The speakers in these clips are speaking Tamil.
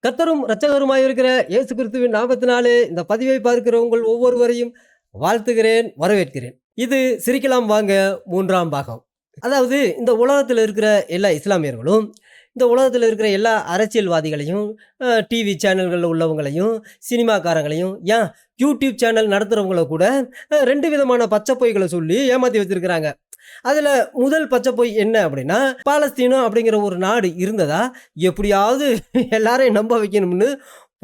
கர்த்தரும் இரட்சகருமாய் இருக்கிற இயேசு கிறிஸ்துவின் நாமத்தினாலே இந்த பதிவை பார்க்கிற உங்கள் ஒவ்வொருவரையும் வாழ்த்துகிறேன், வரவேற்கிறேன். இது சிரிக்கலாம் வாங்க 3ஆம் பாகம். அதாவது இந்த உலகத்தில் இருக்கிற எல்லா இஸ்லாமியர்களும், இந்த உலகத்தில் இருக்கிற எல்லா அரசியல்வாதிகளையும், டிவி சேனல்களில் உள்ளவங்களையும், சினிமாக்காரங்களையும், ஏன் யூடியூப் சேனல் நடத்துகிறவங்கள கூட 2 விதமான பச்சை பொய்களை சொல்லி ஏமாற்றி வச்சிருக்கிறாங்க. அதில் முதல் பச்சை பொய் என்ன அப்படின்னா, பாலஸ்தீனம் அப்படிங்கிற ஒரு நாடு இருந்ததா எப்படியாவது எல்லாரையும் நம்ப வைக்கணும்னு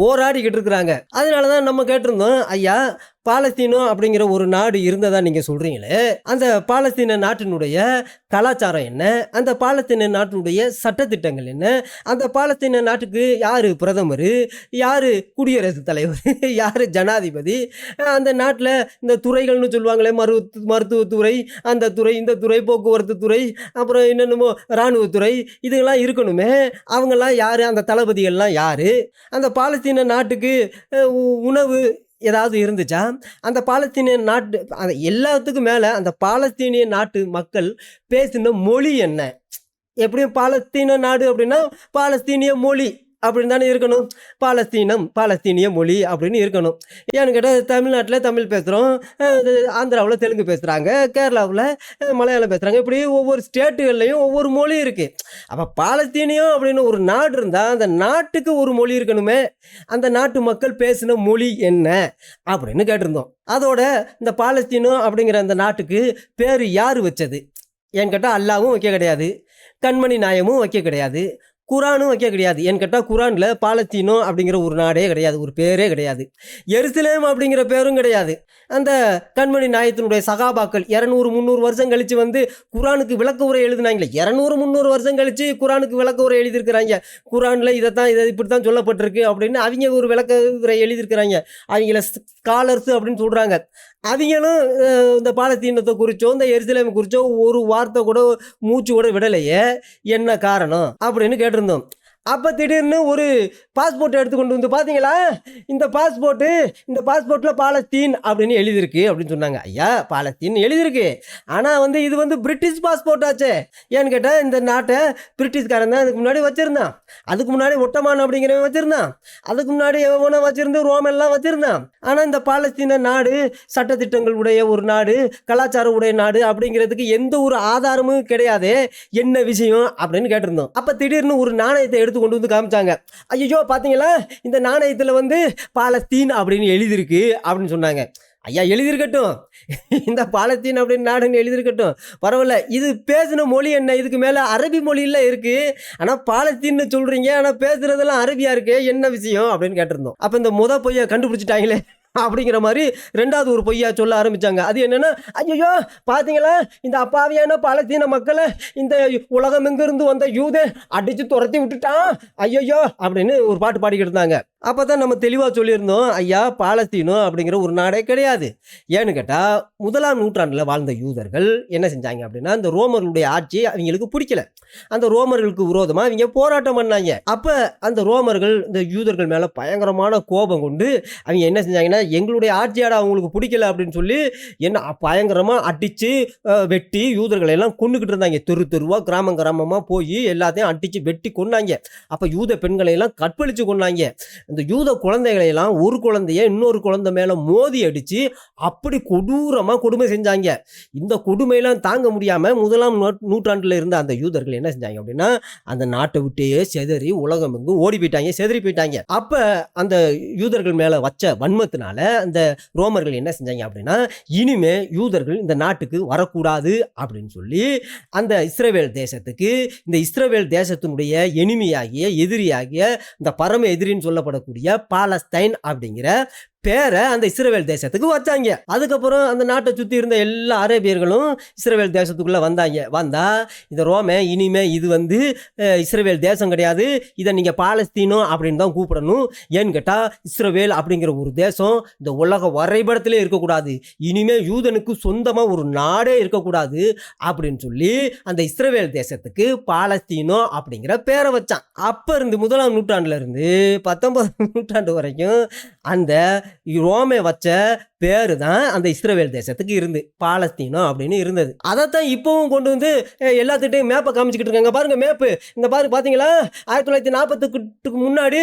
போராடிக்கிட்டு இருக்கிறாங்க. அதனால தான் நம்ம கேட்டிருந்தோம், ஐயா பாலஸ்தீனம் அப்படிங்கிற ஒரு நாடு இருந்ததா நீங்கள் சொல்கிறீங்களே, அந்த பாலஸ்தீன நாட்டினுடைய கலாச்சாரம் என்ன, அந்த பாலஸ்தீன நாட்டினுடைய சட்டத்திட்டங்கள் என்ன, அந்த பாலஸ்தீன நாட்டுக்கு யார் பிரதமர், யார் குடியரசுத் தலைவர், யார் ஜனாதிபதி, அந்த நாட்டில் இந்த துறைகள்னு சொல்லுவாங்களே, மருத்துவத்துறை, அந்த துறை, இந்த துறை, போக்குவரத்து துறை, அப்புறம் என்னென்னமோ இராணுவத்துறை, இதுகெல்லாம் இருக்கணுமே. அவங்கெல்லாம் யார், அந்த தளபதிகள்லாம் யார், அந்த பாலஸ்தீன நாட்டுக்கு உணவு ஏதாவது இருந்துச்சா, அந்த பாலஸ்தீனிய நாட்டு எல்லாத்துக்கும் மேலே அந்த பாலஸ்தீனிய நாட்டு மக்கள் பேசின மொழி என்ன. எப்படியும் பாலஸ்தீன நாடு அப்படின்னா பாலஸ்தீனிய மொழி அப்படின்னு தானே இருக்கணும். பாலஸ்தீனிய மொழி அப்படின்னு இருக்கணும். ஏன்னு கேட்டால் தமிழ்நாட்டில் தமிழ் பேசுகிறோம், ஆந்திராவில் தெலுங்கு பேசுகிறாங்க, கேரளாவில் மலையாளம் பேசுகிறாங்க. இப்படி ஒவ்வொரு ஸ்டேட்டுகள்லையும் ஒவ்வொரு மொழி இருக்குது. அப்போ பாலஸ்தீனியம் அப்படின்னு ஒரு நாடு இருந்தால் அந்த நாட்டுக்கு ஒரு மொழி இருக்கணுமே. அந்த நாட்டு மக்கள் பேசின மொழி என்ன அப்படின்னு கேட்டிருந்தோம். அதோட இந்த பாலஸ்தீனம் அப்படிங்கிற அந்த நாட்டுக்கு பேர் யார் வச்சது ஏன்னு கேட்டால் அல்லாவும் வைக்க கிடையாது, கண்மணி நாயமும் வைக்க கிடையாது, குரானும் வைக்க கிடையாது. ஏன்னு கேட்டால் குரானில் பாலஸ்தீனம் அப்படிங்கிற ஒரு நாடே கிடையாது, ஒரு பேரே கிடையாது. எருசலேம் அப்படிங்கிற பேரும் கிடையாது. அந்த கண்மணி நாயத்தினுடைய சகாபாக்கள் 200-300 வருஷம் கழித்து வந்து குரானுக்கு விளக்க உரை எழுதினாங்களே, 200-300 வருஷம் கழித்து குரானுக்கு விளக்க உரை எழுதியிருக்கிறாங்க. குரானில் இதை இப்படி தான் சொல்லப்பட்டிருக்கு அப்படின்னு அவங்க ஒரு விளக்க உரை எழுதியிருக்கிறாங்க. அவங்கள ஸ்காலர்ஸு அப்படின்னு சொல்கிறாங்க. அவங்களும் இந்த பாலஸ்தீனத்தை குறித்தோ இந்த எருசலேமை குறித்தோ ஒரு வார்த்தை கூட மூச்சு கூட விடலையே. என்ன காரணம் அப்படின்னு கேட்டிருந்தோம். அப்போ திடீர்னு ஒரு பாஸ்போர்ட் எடுத்துக்கொண்டு வந்து பார்த்தீங்களா, இந்த பாஸ்போர்ட்டில் பாலஸ்தீன் அப்படின்னு எழுதியிருக்கு அப்படின்னு சொன்னாங்க. ஐயா, பாலஸ்தீன் எழுதியிருக்கு, ஆனால் இது பிரிட்டிஷ் பாஸ்போர்ட் ஆச்சே. ஏன்னு கேட்டால் இந்த நாட்டை பிரிட்டிஷ்காரன் தான் அதுக்கு முன்னாடி வச்சுருந்தான். அதுக்கு முன்னாடி ஒட்டமான் அப்படிங்கிறவன் வச்சுருந்தான். அதுக்கு முன்னாடி எவனோ வச்சுருந்து ரோமெல்லாம் வச்சுருந்தான். ஆனால் இந்த பாலஸ்தீன நாடு சட்டத்திட்டங்கள் உடைய ஒரு நாடு, கலாச்சாரம் உடைய நாடு அப்படிங்கிறதுக்கு எந்த ஒரு ஆதாரமும் கிடையாது. என்ன விஷயம் அப்படின்னு கேட்டிருந்தோம். அப்போ திடீர்னு ஒரு நாணயத்தை எடுத்து கொண்டு வந்து காமிச்சாங்க. ஐயோ பார்த்தீங்களா, இந்த நாணயத்தில் பாலஸ்தீன் அப்படின்னு எழுதியிருக்கு அப்படின்னு சொன்னாங்க. ஐயா, எழுதியிருக்கட்டும், இந்த பாலஸ்தீன் அப்படின்னு நாடுன்னு எழுதியிருக்கட்டும், பரவாயில்ல. இது பேசின மொழி என்ன, இதுக்கு மேலே அரபி மொழியில் இருக்குது. ஆனால் பாலஸ்தீன்னு சொல்கிறீங்க, ஆனால் பேசுகிறதெல்லாம் அரபியாக இருக்கு, என்ன விஷயம் அப்படின்னு கேட்டிருந்தோம். அப்போ இந்த பொய்யை கண்டுபிடிச்சிட்டாங்களே அப்படிங்கிற மாதிரி 2வது ஒரு பொய்யா சொல்ல ஆரம்பித்தாங்க. அது என்னென்னா, ஐயோ பார்த்தீங்களா, இந்த அப்பாவியான பாலஸ்தீன மக்களை இந்த உலகம் எங்கிருந்து வந்த யூதை அடித்து துரத்தி விட்டுட்டான் ஐயோ அப்படின்னு ஒரு பாட்டு பாடிக்கிட்டு இருந்தாங்க. அப்போ தான் நம்ம தெளிவாக சொல்லியிருந்தோம், ஐயா பாலஸ்தீனம் அப்படிங்கிற ஒரு நாடே கிடையாது. ஏன்னு கேட்டால் 1ஆம் நூற்றாண்டில் வாழ்ந்த யூதர்கள் என்ன செஞ்சாங்க அப்படின்னா, இந்த ரோமர்களுடைய ஆட்சி அவங்களுக்கு பிடிக்கல. அந்த ரோமர்களுக்கு விரோதமாக அவங்க போராட்டம் பண்ணாங்க. அப்போ அந்த ரோமர்கள் இந்த யூதர்கள் மேலே பயங்கரமான கோபம் கொண்டு அவங்க என்ன செஞ்சாங்கன்னா, எங்களுடைய ஆட்சியாட அவங்களுக்கு பிடிக்கல அப்படின்னு சொல்லி என்ன பயங்கரமாக அடித்து வெட்டி யூதர்களை எல்லாம் கொண்டுக்கிட்டு இருந்தாங்க. தெருவாக கிராமமாக போய் எல்லாத்தையும் அடித்து வெட்டி கொண்டாங்க. அப்போ யூத பெண்களை எல்லாம் கற்பழித்து கொண்டாங்க. இந்த யூத குழந்தைகளையெல்லாம் ஒரு குழந்தைய இன்னொரு குழந்தை மேலே மோதி அடித்து அப்படி கொடூரமாக கொடுமை செஞ்சாங்க. இந்த கொடுமையெல்லாம் தாங்க முடியாமல் 1ஆம் நூற்றாண்டில் இருந்த அந்த யூதர்கள் என்ன செஞ்சாங்க அப்படின்னா, அந்த நாட்டை விட்டே செதறி உலகம் எங்கும் ஓடி போயிட்டாங்க, செதறி போயிட்டாங்க. அப்போ அந்த யூதர்கள் மேலே வச்ச வன்மத்தினால அந்த ரோமர்கள் என்ன செஞ்சாங்க அப்படின்னா, இனிமே யூதர்கள் இந்த நாட்டுக்கு வரக்கூடாது அப்படின்னு சொல்லி அந்த இஸ்ரவேல் தேசத்துக்கு, இந்த இஸ்ரவேல் தேசத்தினுடைய எனிமியாகிய எதிரியாகிய இந்த பரம எதிரின்னு சொல்லப்படக்கூடிய பாலஸ்தைன் அப்படிங்கிற பேரை அந்த இஸ்ரவேல் தேசத்துக்கு வச்சாங்க. அதுக்கப்புறம் அந்த நாட்டை சுற்றி இருந்த எல்லா அரேபியர்களும் இஸ்ரவேல் தேசத்துக்குள்ளே வந்தா இந்த ரோமே இனிமே இது இஸ்ரவேல் தேசம் கிடையாது, இதை நீங்கள் பாலஸ்தீனம் அப்படின்னு தான் கூப்பிடணும். ஏன்னு கேட்டால் இஸ்ரவேல் அப்படிங்கிற ஒரு தேசம் இந்த உலக வரைபடத்திலே இருக்கக்கூடாது, இனிமேல் யூதனுக்கு சொந்தமாக ஒரு நாடே இருக்கக்கூடாது அப்படின்னு சொல்லி அந்த இஸ்ரவேல் தேசத்துக்கு பாலஸ்தீனம் அப்படிங்கிற பேரை வச்சான். அப்போ இருந்து 1ஆம் நூற்றாண்டுல இருந்து 19ஆம் நூற்றாண்டு வரைக்கும் அந்த ரோமே வச்ச பேரு தான் அந்த இஸ்ரவேல் தேசத்துக்கு இருந்து பாலஸ்தீனம் அப்படின்னு இருந்தது. அதைத்தான் இப்பவும் கொண்டு வந்து எல்லாத்துட்டையும் மேப்பை காமிச்சுக்கிட்டு இருக்காங்க. பாருங்க மேப்பு, இந்த பார்த்தீங்களா 1948க்கு முன்னாடி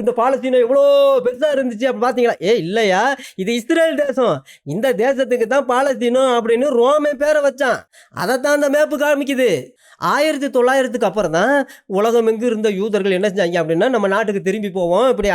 இந்த பாலஸ்தீனம் எவ்வளோ பெருசா இருந்துச்சு அப்படி பார்த்தீங்களா? இல்லையா, இது இஸ்ரேல் தேசம், இந்த தேசத்துக்கு தான் பாலஸ்தீனம் அப்படின்னு ரோமே பேரை வச்சான். அதைத்தான் அந்த மேப்பு காமிக்குது. 1900க்கு அப்புறம் தான் உலகம் எங்கு இருந்த யூதர்கள் என்ன செஞ்சாங்க அப்படின்னா, நம்ம நாட்டுக்கு திரும்பி போவோம், இப்படி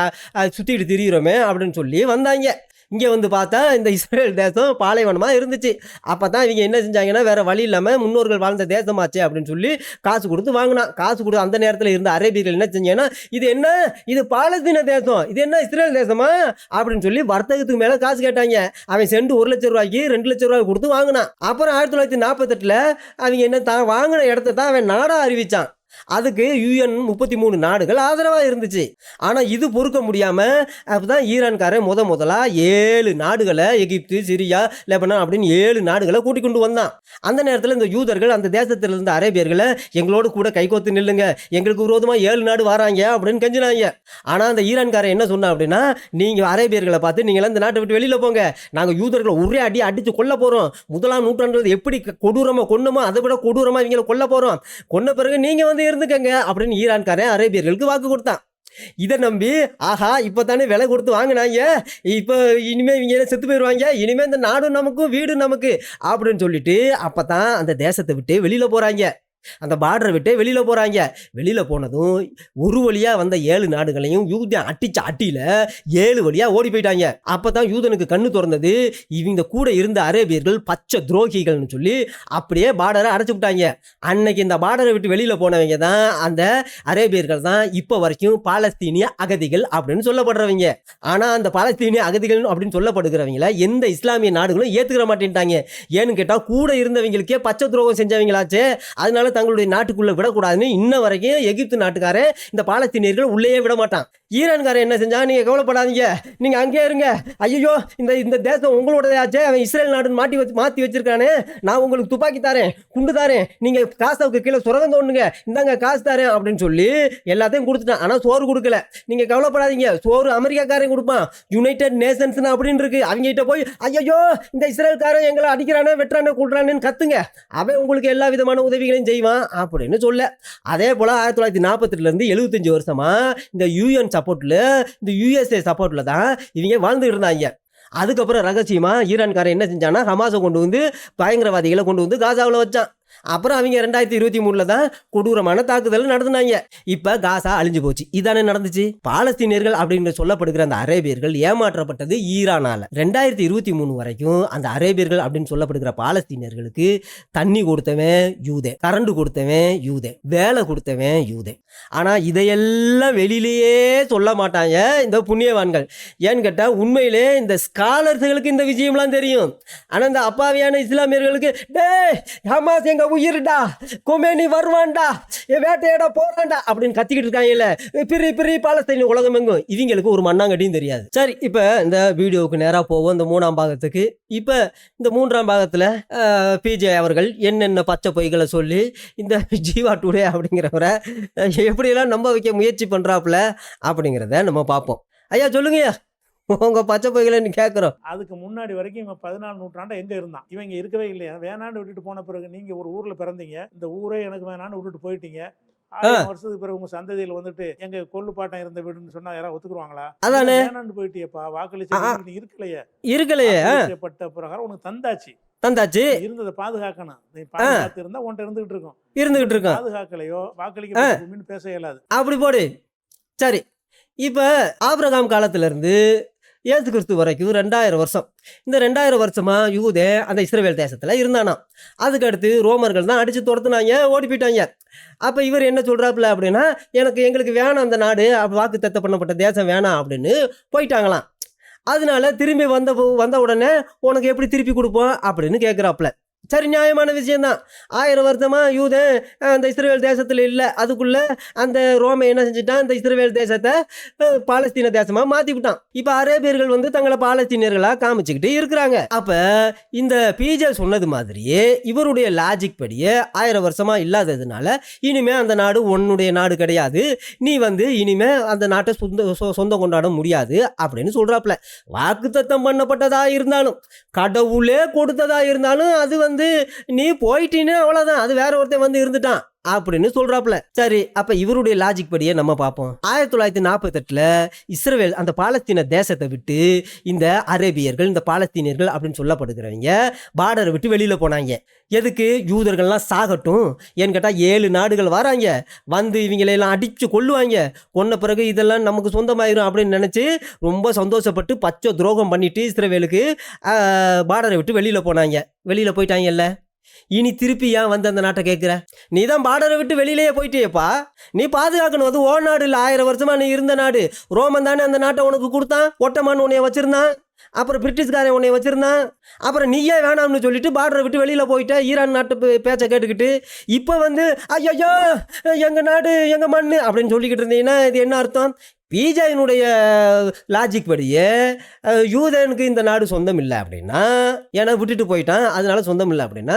சுற்றிட்டு திரியிறோமே அப்படின்னு சொல்லி வந்தாங்க. இங்கே வந்து பார்த்தா இந்த இஸ்ரேல் தேசம் பாலைவனமாக இருந்துச்சு. அப்போ தான் இவங்க என்ன செஞ்சாங்கன்னா, வேறு வழி இல்லாமல் முன்னோர்கள் வாழ்ந்த தேசமாச்சு அப்படின்னு சொல்லி காசு கொடுத்து வாங்கினான். காசு கொடுத்து அந்த நேரத்தில் இருந்த அரேபியர்கள் என்ன செஞ்சாங்கன்னா, இது என்ன, இது பாலஸ்தீன தேசம், இது என்ன இஸ்ரேல் தேசமா அப்படின்னு சொல்லி வர்த்தகத்துக்கு மேலே காசு கேட்டாங்க. அவன் சென்று 1 லட்சம் ரூபாய்க்கு 2 லட்சம் ரூபாய் கொடுத்து வாங்கினான். அப்புறம் 1948ல் அவங்க என்ன தான் வாங்கின இடத்த தான் அவன் நாடாக அறிவித்தான். அதுக்கு UN 33 நாடுகள் ஆதரவாக இருந்துச்சு. ஆனால் இது பொறுக்க முடியாமல் அப்போதான் ஈரான்காரன் முதலா 7 நாடுகளை, எகிப்து, சிரியா, லெபனான் அப்படின்னு 7 நாடுகளை கூட்டிக் கொண்டு வந்தான். அந்த நேரத்தில் இந்த யூதர்கள் அந்த தேசத்தில் இருந்த அரேபியர்களை எங்களோடு கூட கைகோத்து நில்லுங்க, எங்களுக்கு விரோதமாக 7 நாடு வராங்க அப்படின்னு கெஞ்சினாங்க. ஆனால் அந்த ஈரான்காரன் என்ன சொன்னா அப்படின்னா, நீங்கள் அரேபியர்களை பார்த்து நீங்களாம் இந்த நாட்டை விட்டு வெளியில் போங்க, நாங்கள் யூதர்களை ஒரே அடித்து கொல்ல போகிறோம், 1ஆம் நூற்றாண்டு எப்படி கொடூரமாக கொன்னுமோ அதை விட கொடூரமாக இவங்களை கொல்ல போகிறோம், கொன்ன பிறகு நீங்கள் இருந்துக்கங்க அப்படின்னு ஈரான்காரன் அரேபியர்களுக்கு வாக்கு கொடுத்தான். இதை நம்பி ஆஹா இப்போ தானே விலை கொடுத்து வாங்கினாங்க, இப்போ இனிமேல் இவங்க செத்து போயிடுவாங்க, இனிமேல் இந்த நாடும் நமக்கும் வீடும் நமக்கு அப்படின்னு சொல்லிட்டு அப்போ தான் அந்த தேசத்தை விட்டு வெளியில் போகிறாங்க. அந்த பார்டரை விட்டு வெளியில் போகிறாங்க. வெளியில் போனதும் ஒரு வழியாக வந்த 7 நாடுகளையும் யூதன் அட்டிச்ச அட்டியில் 7 வழியாக ஓடி போயிட்டாங்க. அப்போ தான் யூதனுக்கு கண்ணு திறந்தது, இவங்க கூட இருந்த அரேபியர்கள் பச்சை துரோகிகள்னு சொல்லி அப்படியே பார்டரை அடைச்சி விட்டாங்க. அன்னைக்கு இந்த பார்டரை விட்டு வெளியில் போனவங்க தான் அந்த அரேபியர்கள் தான் இப்போ வரைக்கும் பாலஸ்தீனிய அகதிகள் அப்படின்னு சொல்லப்படுறவங்க. ஆனால் அந்த பாலஸ்தீனிய அகதிகள் அப்படின்னு சொல்லப்படுகிறவங்கள எந்த இஸ்லாமிய நாடுகளும் ஏற்றுக்கிற மாட்டேன்ட்டாங்க. ஏன்னு கேட்டால் கூட இருந்தவங்களுக்கே பச்சை துரோகம் செஞ்சவங்களாச்சே, அதனால தங்களுடைய நாட்டுக்குள்ள விடக்கூடாதுன்னு இன்ன வரைக்கும் எகிப்து நாட்டுக்காரன் இந்த பாலஸ்தீனியர்கள் உள்ளே விட மாட்டான். ஈரான்காரன் என்ன செஞ்சா, நீங்க கவலைப்படாதீங்க, நீங்க அங்கே இருங்க, ஐயோ இந்த தேசம் உங்களோடதாச்சே, அவன் இஸ்ரேல் நாடுன்னு மாற்றி வச்சிருக்கானே, நான் உங்களுக்கு துப்பாக்கி தாரேன், குண்டு தாரேன், நீங்க காசாவுக்கு கீழே சுரங்கம் தோணுங்க, இந்தாங்க காசு தாரேன் அப்படின்னு சொல்லி எல்லாத்தையும் கொடுத்துட்டான். ஆனால் சோறு கொடுக்கல. நீங்க கவலைப்படாதீங்க, சோறு அமெரிக்காக்காரன் கொடுப்பான், யுனைடெட் நேஷன்ஸ் அப்படின்னு இருக்கு, அவங்க கிட்ட போய் ஐயோ இந்த இஸ்ரேல்காரன் எங்களை அடிக்கிறானே வெட்டுறானே கூடுறானேன்னு கத்துங்க, அவன் உங்களுக்கு எல்லா விதமான உதவிகளையும் செய்வான் அப்படின்னு சொல்ல. அதே போல 1948 75 வருஷமா இந்த யூஎன் சப்போர்ட்ல, இந்த USA சப்போர்ட்ல தான் இவங்க வாழ்ந்துட்டு இருந்தாங்க. அதுக்கப்புறம் ரகசியமா ஈரான்காரன் என்ன செஞ்சானா, ஹமாஸை கொண்டு வந்து பயங்கரவாதிகளை கொண்டு வந்து காசாவில் வச்சான். அப்புறம் அவங்க 2023 தான் கொடூரமான தாக்குதல் நடத்தினாங்க. இப்போ காசா அழிஞ்சு போச்சு. இதானே நடந்துச்சு. பாலஸ்தீனியர்கள் அப்படின்னு சொல்லப்படுகிற அந்த அரேபியர்கள் ஏமாற்றப்பட்டது ஈரானால. 2023 வரைக்கும் அந்த அரேபியர்கள் அப்படின்னு சொல்லப்படுகிற பாலஸ்தீனியர்களுக்கு தண்ணி கொடுத்தவன் யூதே, கரண்ட் கொடுத்தவன் யூதே, வேலை கொடுத்தவன் யூதே. ஆனால் இதையெல்லாம் வெளியிலேயே சொல்ல மாட்டாங்க இந்த புண்ணியவான்கள். ஏன்னு கேட்டால் உண்மையிலே இந்த ஸ்காலர்ஸ்களுக்கு இந்த விஷயம்லாம் தெரியும். ஆனால் இந்த அப்பாவியான இஸ்லாமியர்களுக்கு ஹமாஸ் எங்க உயிர்டா, கொமேனி வருவான்டா, வேட்டையாட போறான்டா அப்படின்னு கத்திக்கிட்டு இருக்காங்கல்ல, பெரிய பாலஸ்தீன உலகம் எங்கும் இவங்களுக்கு ஒரு மண்ணாங்கட்டியும் தெரியாது. சரி, இப்போ இந்த வீடியோவுக்கு நேராக போவோம் இந்த 3ஆம் பாகத்துக்கு. இப்போ இந்த 3ஆம் பாகத்தில் பிஜே அவர்கள் என்னென்ன பச்சை பொய்களை சொல்லி இந்த ஜீவா டுடே அப்படிங்கிறவரை எப்படியெல்லாம் நம்ப வைக்க முயற்சி பண்ணுறாப்புல அப்படிங்கிறத நம்ம பார்ப்போம். ஐயா சொல்லுங்கய்யா, உங்க பச்சை பொய்களை கேட்குறோம். அதுக்கு முன்னாடி வரைக்கும் இவன் 14 நூற்றாண்டு எங்க இருந்தான்? இவங்க இருக்கவே இல்லையா? வேணான்னு விட்டுட்டு போன பிறகு நீங்க ஒரு ஊர்ல பிறந்தீங்க, இந்த ஊரே எனக்கு வேணான்னு விட்டுட்டு போயிட்டீங்க. 1000 வருஷத்துக்கு பிறகு உங்க சந்ததியில் வந்துட்டு எங்க கொள்ளுப்பாட்டம் இருந்த வீடுன்னு சொன்னா யாராவது ஒத்துக்குருவாங்களா? அதானே வேணான்னு போயிட்டியப்பா, வாக்களிச்சு இருக்கலையே பட்ட பிரகாரம் உனக்கு தந்தாச்சு, இருந்ததை பாதுகாக்கணும். நீ பாதுகாத்து இருந்தா உன்ட்ட இருந்துகிட்டு இருக்கோம். பாதுகாக்கலையோ வாக்களிக்க பேச இயலாது. அப்படி போடு. சரி, இப்போ ஆபிரகாம் காலத்திலிருந்து இயேசு கிறிஸ்து வரைக்கும் 2000 வருஷம். இந்த 2000 வருஷமா யூதே அந்த இஸ்ரவேல் தேசத்தில் இருந்தானா. அதுக்கடுத்து ரோமர்கள் தான் அடித்து துரத்துனாங்க, ஓடி போயிட்டாங்க. அப்போ இவர் என்ன சொல்கிறாப்புல அப்படின்னா, எங்களுக்கு வேணாம் அந்த நாடு, வாக்கு தத்தம் பண்ணப்பட்ட தேசம் வேணாம் அப்படின்னு போயிட்டாங்களாம். அதனால திரும்பி வந்த உடனே உனக்கு எப்படி திருப்பி கொடுப்போம் அப்படின்னு கேட்குறாப்புல. சரி, நியாயமான விஷயம்தான். 1000 வருஷமா யூதன் அந்த இஸ்ரவேல் தேசத்தில் இல்லை. அதுக்குள்ள அந்த ரோமை என்ன செஞ்சுட்டான், இந்த இஸ்ரவேல் தேசத்தை பாலஸ்தீன தேசமா மாத்தி விட்டான். இப்ப அரேபியர்கள் வந்து தங்களை பாலஸ்தீனியர்களா காமிச்சுக்கிட்டு இருக்கிறாங்க. அப்ப இந்த பிஜே சொன்னது மாதிரியே இவருடைய லாஜிக் படியே 1000 வருஷமா இல்லாததுனால இனிமே அந்த நாடு உன்னுடைய நாடு கிடையாது, நீ வந்து இனிமே அந்த நாட்டை சொந்தம் கொண்டாட முடியாது அப்படின்னு சொல்றாப்ல. வாக்குத்தத்தம் பண்ணப்பட்டதா இருந்தாலும் கடவுளே கொடுத்ததா இருந்தாலும் அது வந்து நீ போயிட்டீன்னு அவ்வளவுதான், அது வேற ஒருத்தன் வந்து இருந்துட்டான் அப்படின்னு சொல்றாப்ல. சரி, அப்ப இவருடைய லாஜிக் படியே நம்ம பார்ப்போம். 1948 இஸ்ரவேல் அந்த பாலஸ்தீன தேசத்தை விட்டு இந்த அரேபியர்கள், இந்த பாலஸ்தீனியர்கள் அப்படின்னு சொல்லப்படுகிறவங்க பார்டரை விட்டு வெளியில போனாங்க. எதுக்கு? யூதர்கள்லாம் சாகட்டும். ஏன்னு கேட்டா 7 நாடுகள் வராங்க, வந்து இவங்களையெல்லாம் அடிச்சு கொல்லுவாங்க, கொன்ன பிறகு இதெல்லாம் நமக்கு சொந்தமாயிரும் அப்படின்னு நினைச்சு ரொம்ப சந்தோஷப்பட்டு பச்சை துரோகம் பண்ணிட்டு இஸ்ரவேலுக்கு பார்டரை விட்டு வெளியில போனாங்க. வெளியில போயிட்டாங்கல்ல, இனி திருப்பி ஏன் வந்து அந்த நாட்டை கேட்குற? நீ தான் பார்டரை விட்டு வெளியிலேயே போயிட்டேப்பா, நீ பாதுகாக்கணும். அது ஓ நாடு இல்லை, 1000 வருஷமா நீ இருந்த நாடு. ரோமன் தானே அந்த நாட்டை உனக்கு கொடுத்தான், ஒட்டமான்னு உன்னைய வச்சிருந்தான், அப்புறம் பிரிட்டிஷ்காரன் உன்னை வச்சிருந்தான், அப்புறம் நீயே வேணாம்னு சொல்லிட்டு பார்டரை விட்டு வெளியில் போயிட்ட ஈரான் நாட்டு பேச்சை கேட்டுக்கிட்டு. இப்போ வந்து ஐயோ எங்கள் நாடு எங்கள் மண் அப்படின்னு சொல்லிக்கிட்டு இருந்தீங்கன்னா இது என்ன அர்த்தம்? பிஜேயினுடைய லாஜிக் படியே யூதனுக்கு இந்த நாடு சொந்தம் இல்லை அப்படின்னா, ஏன்னா விட்டுட்டு போயிட்டான் அதனால சொந்தம் இல்லை அப்படின்னா,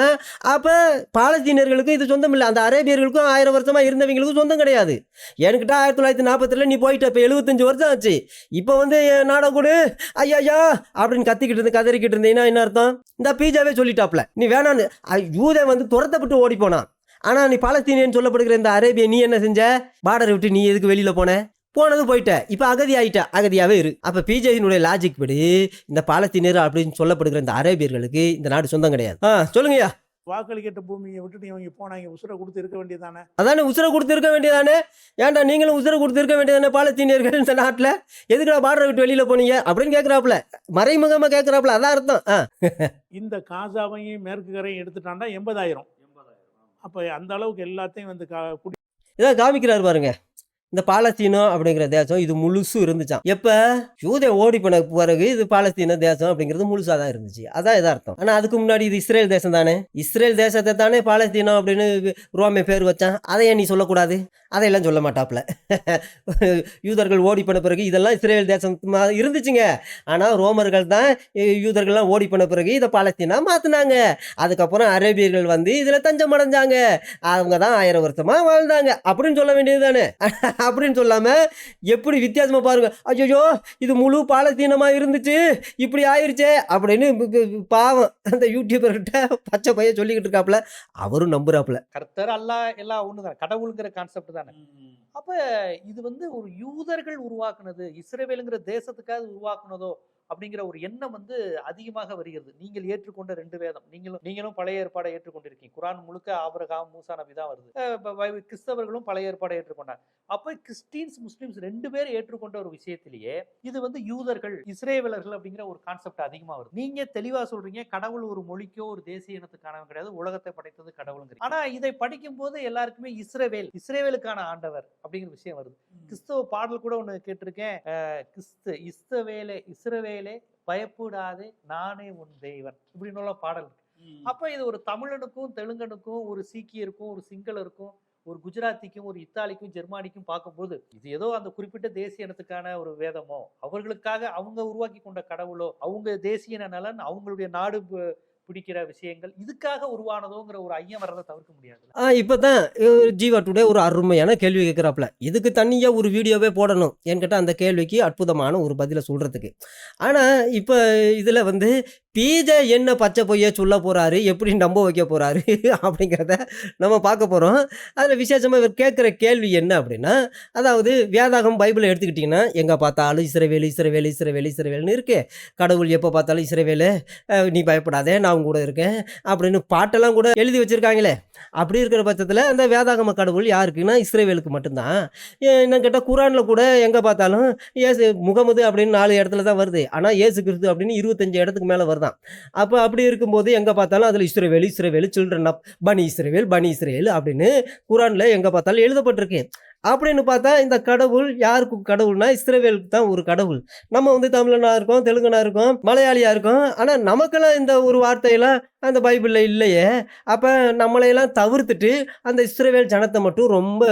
அப்போ பாலஸ்தீனியர்களுக்கும் இது சொந்தம் இல்லை. அந்த அரேபியர்களுக்கும் 1000 வருஷமாக இருந்தவங்களுக்கும் சொந்தம் கிடையாது. என்கிட்ட 1947 நீ போயிட்ட, இப்போ 75 வருஷம் ஆச்சு. இப்போ வந்து நாடை கொடு ஐயா அப்படின்னு கதறிக்கிட்டு இருந்தீங்கன்னா என்ன அர்த்தம்? இந்த பிஜேவே சொல்லிட்டாப்ல, நீ வேணான்னு. யூதன் வந்து துரத்தப்பட்டு ஓடி போனான். ஆனால் நீ பாலஸ்தீனியன் சொல்லப்படுகிற இந்த அரேபிய நீ என்ன செஞ்ச? பார்டரை விட்டு நீ எதுக்கு வெளியில் போனது போயிட்ட, இப்போ அகதி ஆயிட்ட, அகதியாகவே இரு. அப்போ பிஜேயினுடைய லாஜிக் படி இந்த பாலஸ்தீனியர் அப்படின்னு சொல்லப்படுகிற இந்த அரேபியர்களுக்கு இந்த நாடு சொந்தம் கிடையாது. சொல்லுங்கய்யா. வாக்களிக்கட்ட பூமியை விட்டுட்டு இவங்க போனாங்க, உசுரை கொடுத்து இருக்க வேண்டியதானே? அதானே, உசுரை கொடுத்து இருக்க வேண்டியதானே. ஏன்டா நீங்களும் உசுரை கொடுத்து இருக்க வேண்டியதானே? பாலஸ்தீனியர்கள் இந்த நாட்டில் எதுக்குடா பார்டரை விட்டு வெளியில் போனீங்க அப்படின்னு கேட்குறாப்புல, மறைமுகமாக கேட்குறாப்புல. அதான் அர்த்தம். இந்த காசாவையும் மேற்கு கரையும் எடுத்துட்டாண்டா 80,000. அப்போ அந்த அளவுக்கு எல்லாத்தையும் வந்து இதான் காமிக்கிறாரு பாருங்க. இந்த பாலஸ்தீனம் அப்படிங்கிற தேசம் இது முழுசு இருந்துச்சான். எப்ப யூதன் ஓடி போன பிறகு இது பாலஸ்தீன தேசம் அப்படிங்கிறது முழுசா தான் இருந்துச்சு. அதான் எதார்த்தம். ஆனா அதுக்கு முன்னாடி இது இஸ்ரேல் தேசம் தானே. இஸ்ரேல் தேசத்தை தானே பாலஸ்தீனம் அப்படின்னு ரோமே பேர் வச்சான். அதையே நீ சொல்லக்கூடாது? அதையெல்லாம் சொல்ல மாட்டாப்ல. யூதர்கள் ஓடி போன பிறகு இதெல்லாம் இஸ்ரேல் தேசம் இருந்துச்சுங்க. ஆனால் ரோமர்கள் தான் யூதர்கள்லாம் ஓடி போன பிறகு இதை பாலஸ்தீனா மாற்றினாங்க. அதுக்கப்புறம் அரேபியர்கள் வந்து இதில் தஞ்சம் அடைஞ்சாங்க, அவங்க தான் 1000 வருஷமா வாழ்ந்தாங்க அப்படின்னு சொல்ல வேண்டியது தானே. அப்படின்னு சொல்லாமல் எப்படி வித்தியாசமாக பாருங்க. ஐயோ இது முழு பாலஸ்தீனமாக இருந்துச்சு, இப்படி ஆயிடுச்சே அப்படின்னு பாவம் அந்த யூடியூபர்கிட்ட பச்சை பையன் சொல்லிக்கிட்டு இருக்காப்புல. அவரும் நம்புறாப்புல. கர்த்தர் அல்லாஹ் எல்லாம் ஒண்ணுதான், கடவுளுங்கிற கான்செப்ட் தானே. அப்ப இது வந்து ஒரு யூதர்கள் உருவாக்குனது, இஸ்ரவேலுங்கிற தேசத்துக்காக உருவாக்குனதோ அப்படிங்கிற ஒரு எண்ணம் வந்து அதிகமாக வருகிறது. நீங்கள் ஏற்றுக்கொண்ட 2 வேதம், நீங்களும் பழைய ஏற்பாடை ஏற்றுக்கொண்டிருக்கீங்க. குரான் முழுக்க ஆபிரகாம் மூசா நபி தான் வருது. கிறிஸ்தவர்களும் பழைய ஏற்பாடை ஏற்றுக்கொண்டாங்க. அப்ப கிறிஸ்டியன்ஸ் முஸ்லிம்ஸ் 2 பேர் ஏற்றுக்கொண்ட ஒரு விஷயத்திலேயே இது வந்து யூதர்கள் இஸ்ரேவேலர்கள் அப்படிங்கிற ஒரு கான்செப்ட் அதிகமா வருது. நீங்க தெளிவா சொல்றீங்க, கடவுள் ஒரு மொழிக்கோ ஒரு தேசிய இனத்துக்கானவன் கிடையாது, உலகத்தை படைத்தது கடவுளுங்கிறீங்க. ஆனா இதை படிக்கும் போது எல்லாருக்குமே இஸ்ரேவேலுக்கான ஆண்டவர் அப்படிங்கிற விஷயம் வருது. கிறிஸ்தவ பாடல் கூட ஒண்ணு கேட்டிருக்கேன், இஸ்ரவேலே பயப்படாதே நானே உன் தேவன் இப்படின்னு பாடல். அப்ப இது ஒரு தமிழனுக்கும் தெலுங்கனுக்கும் ஒரு சீக்கியருக்கும் ஒரு சிங்களருக்கும் ஒரு குஜராத்திக்கும் ஒரு இத்தாலிக்கும் ஜெர்மானிக்கும் பார்க்கும்போது இது ஏதோ அந்த குறிப்பிட்ட தேசிய இனத்துக்கான ஒரு வேதமோ, அவர்களுக்காக அவங்க உருவாக்கி கொண்ட கடவுளோ, அவங்க தேசிய நலன், அவங்களுடைய நாடு பிடிக்கிற விஷயங்கள் இதுக்காக உருவானதோங்கிற ஒரு ஐயம் வரதை தவிர்க்க முடியாது. இப்பதான் ஜீவா டுடே ஒரு அருமையான கேள்வி கேட்கிறாப்புல. இதுக்கு தனியா ஒரு வீடியோவே போடணும் என்கிட்ட அந்த கேள்விக்கு அற்புதமான ஒரு பதிலை சொல்றதுக்கு. ஆனா இப்ப இதுல வந்து பிஜே என்ன பச்சை பொய்ய சொல்ல போறாரு, எப்படி நம்ப வைக்க போறாரு அப்படிங்கிறத நம்ம பார்க்க போறோம். அதுல விசேஷமா இவர் கேட்கிற கேள்வி என்ன அப்படின்னா, அதாவது வேதாகம் பைபிளை எடுத்துக்கிட்டீங்கன்னா எங்க பார்த்தாலும் இஸ்ரவேல் இஸ்ரவேல் இஸ்ரவேல் இஸ்ரவேல்னு இருக்கு. கடவுள் எப்போ பார்த்தாலும் இஸ்ரவேலு நீ பயப்படாதே நான் கூட இருக்கேன் அப்படின்னு பாட்டெல்லாம் கூட எழுதி வச்சிருக்காங்களே. அப்படி இருக்கிற பட்சத்தில் அந்த வேதாகம கடவுள் யாருக்குன்னா இஸ்ரவேலுக்கு மட்டும்தான். என்ன கேட்டால் குரானில் கூட எங்கே பார்த்தாலும் ஏசு முகமது அப்படின்னு 4 இடத்துல தான் வருது. ஆனால் ஏசு கிறிஸ்து அப்படின்னு 25 இடத்துக்கு மேலே வருதான். அப்போ அப்படி இருக்கும்போது எங்கே பார்த்தாலும் அதில் இஸ்ரவேல் சில்ட்ரன் ஆஃப் பனி இஸ்ரவேல் அப்படின்னு குரானில் எங்கே பார்த்தாலும் எழுதப்பட்டிருக்கு. அப்படின்னு பார்த்தா இந்த கடவுள் யாருக்கு கடவுள்னா இஸ்ரவேலுக்கு தான் ஒரு கடவுள். நம்ம வந்து தமிழனா இருக்கோம், தெலுங்கனா இருக்கோம், மலையாளியா இருக்கோம். ஆனா நமக்கெல்லாம் இந்த ஒரு வார்த்தையெல்லாம் அந்த பைபிள்ல இல்லையே. அப்ப நம்மளையெல்லாம் தவிர்த்துட்டு அந்த இஸ்ரவேல் ஜனத்தை மட்டும் ரொம்ப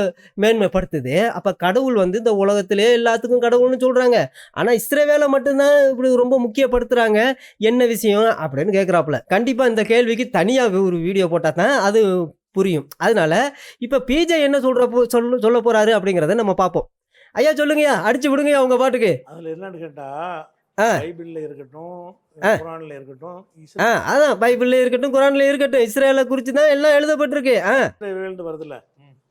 மேன்மைப்படுத்துது. அப்ப கடவுள் வந்து இந்த உலகத்திலேயே எல்லாத்துக்கும் கடவுள்னு சொல்றாங்க. ஆனா இஸ்ரவேலை மட்டும்தான் இப்படி ரொம்ப முக்கியப்படுத்துறாங்க. என்ன விஷயம் அப்படின்னு கேட்குறாப்புல. கண்டிப்பா இந்த கேள்விக்கு தனியா ஒரு வீடியோ போட்டா தான் அது புரியும். அதனால இப்ப பிஜே என்ன சொல்ல போறாரு அப்படிங்கிறத நம்ம பார்ப்போம். ஐயா சொல்லுங்கய்யா, அடிச்சு விடுங்கய்யா உங்க பாட்டுக்கு. அதுல என்னன்னு கேட்டா, ஆ பைபிள்ல இருக்கட்டும், ஆ குரான்ல இருக்கட்டும், ஆ அதான் பைபிள்ல இருக்கட்டும், குரான்ல இருக்கட்டும், இஸ்ரேலை குறித்து தான் எல்லாம் எழுதப்பட்டிருக்கு. இஸ்ரவேல்னு வருதுல்ல.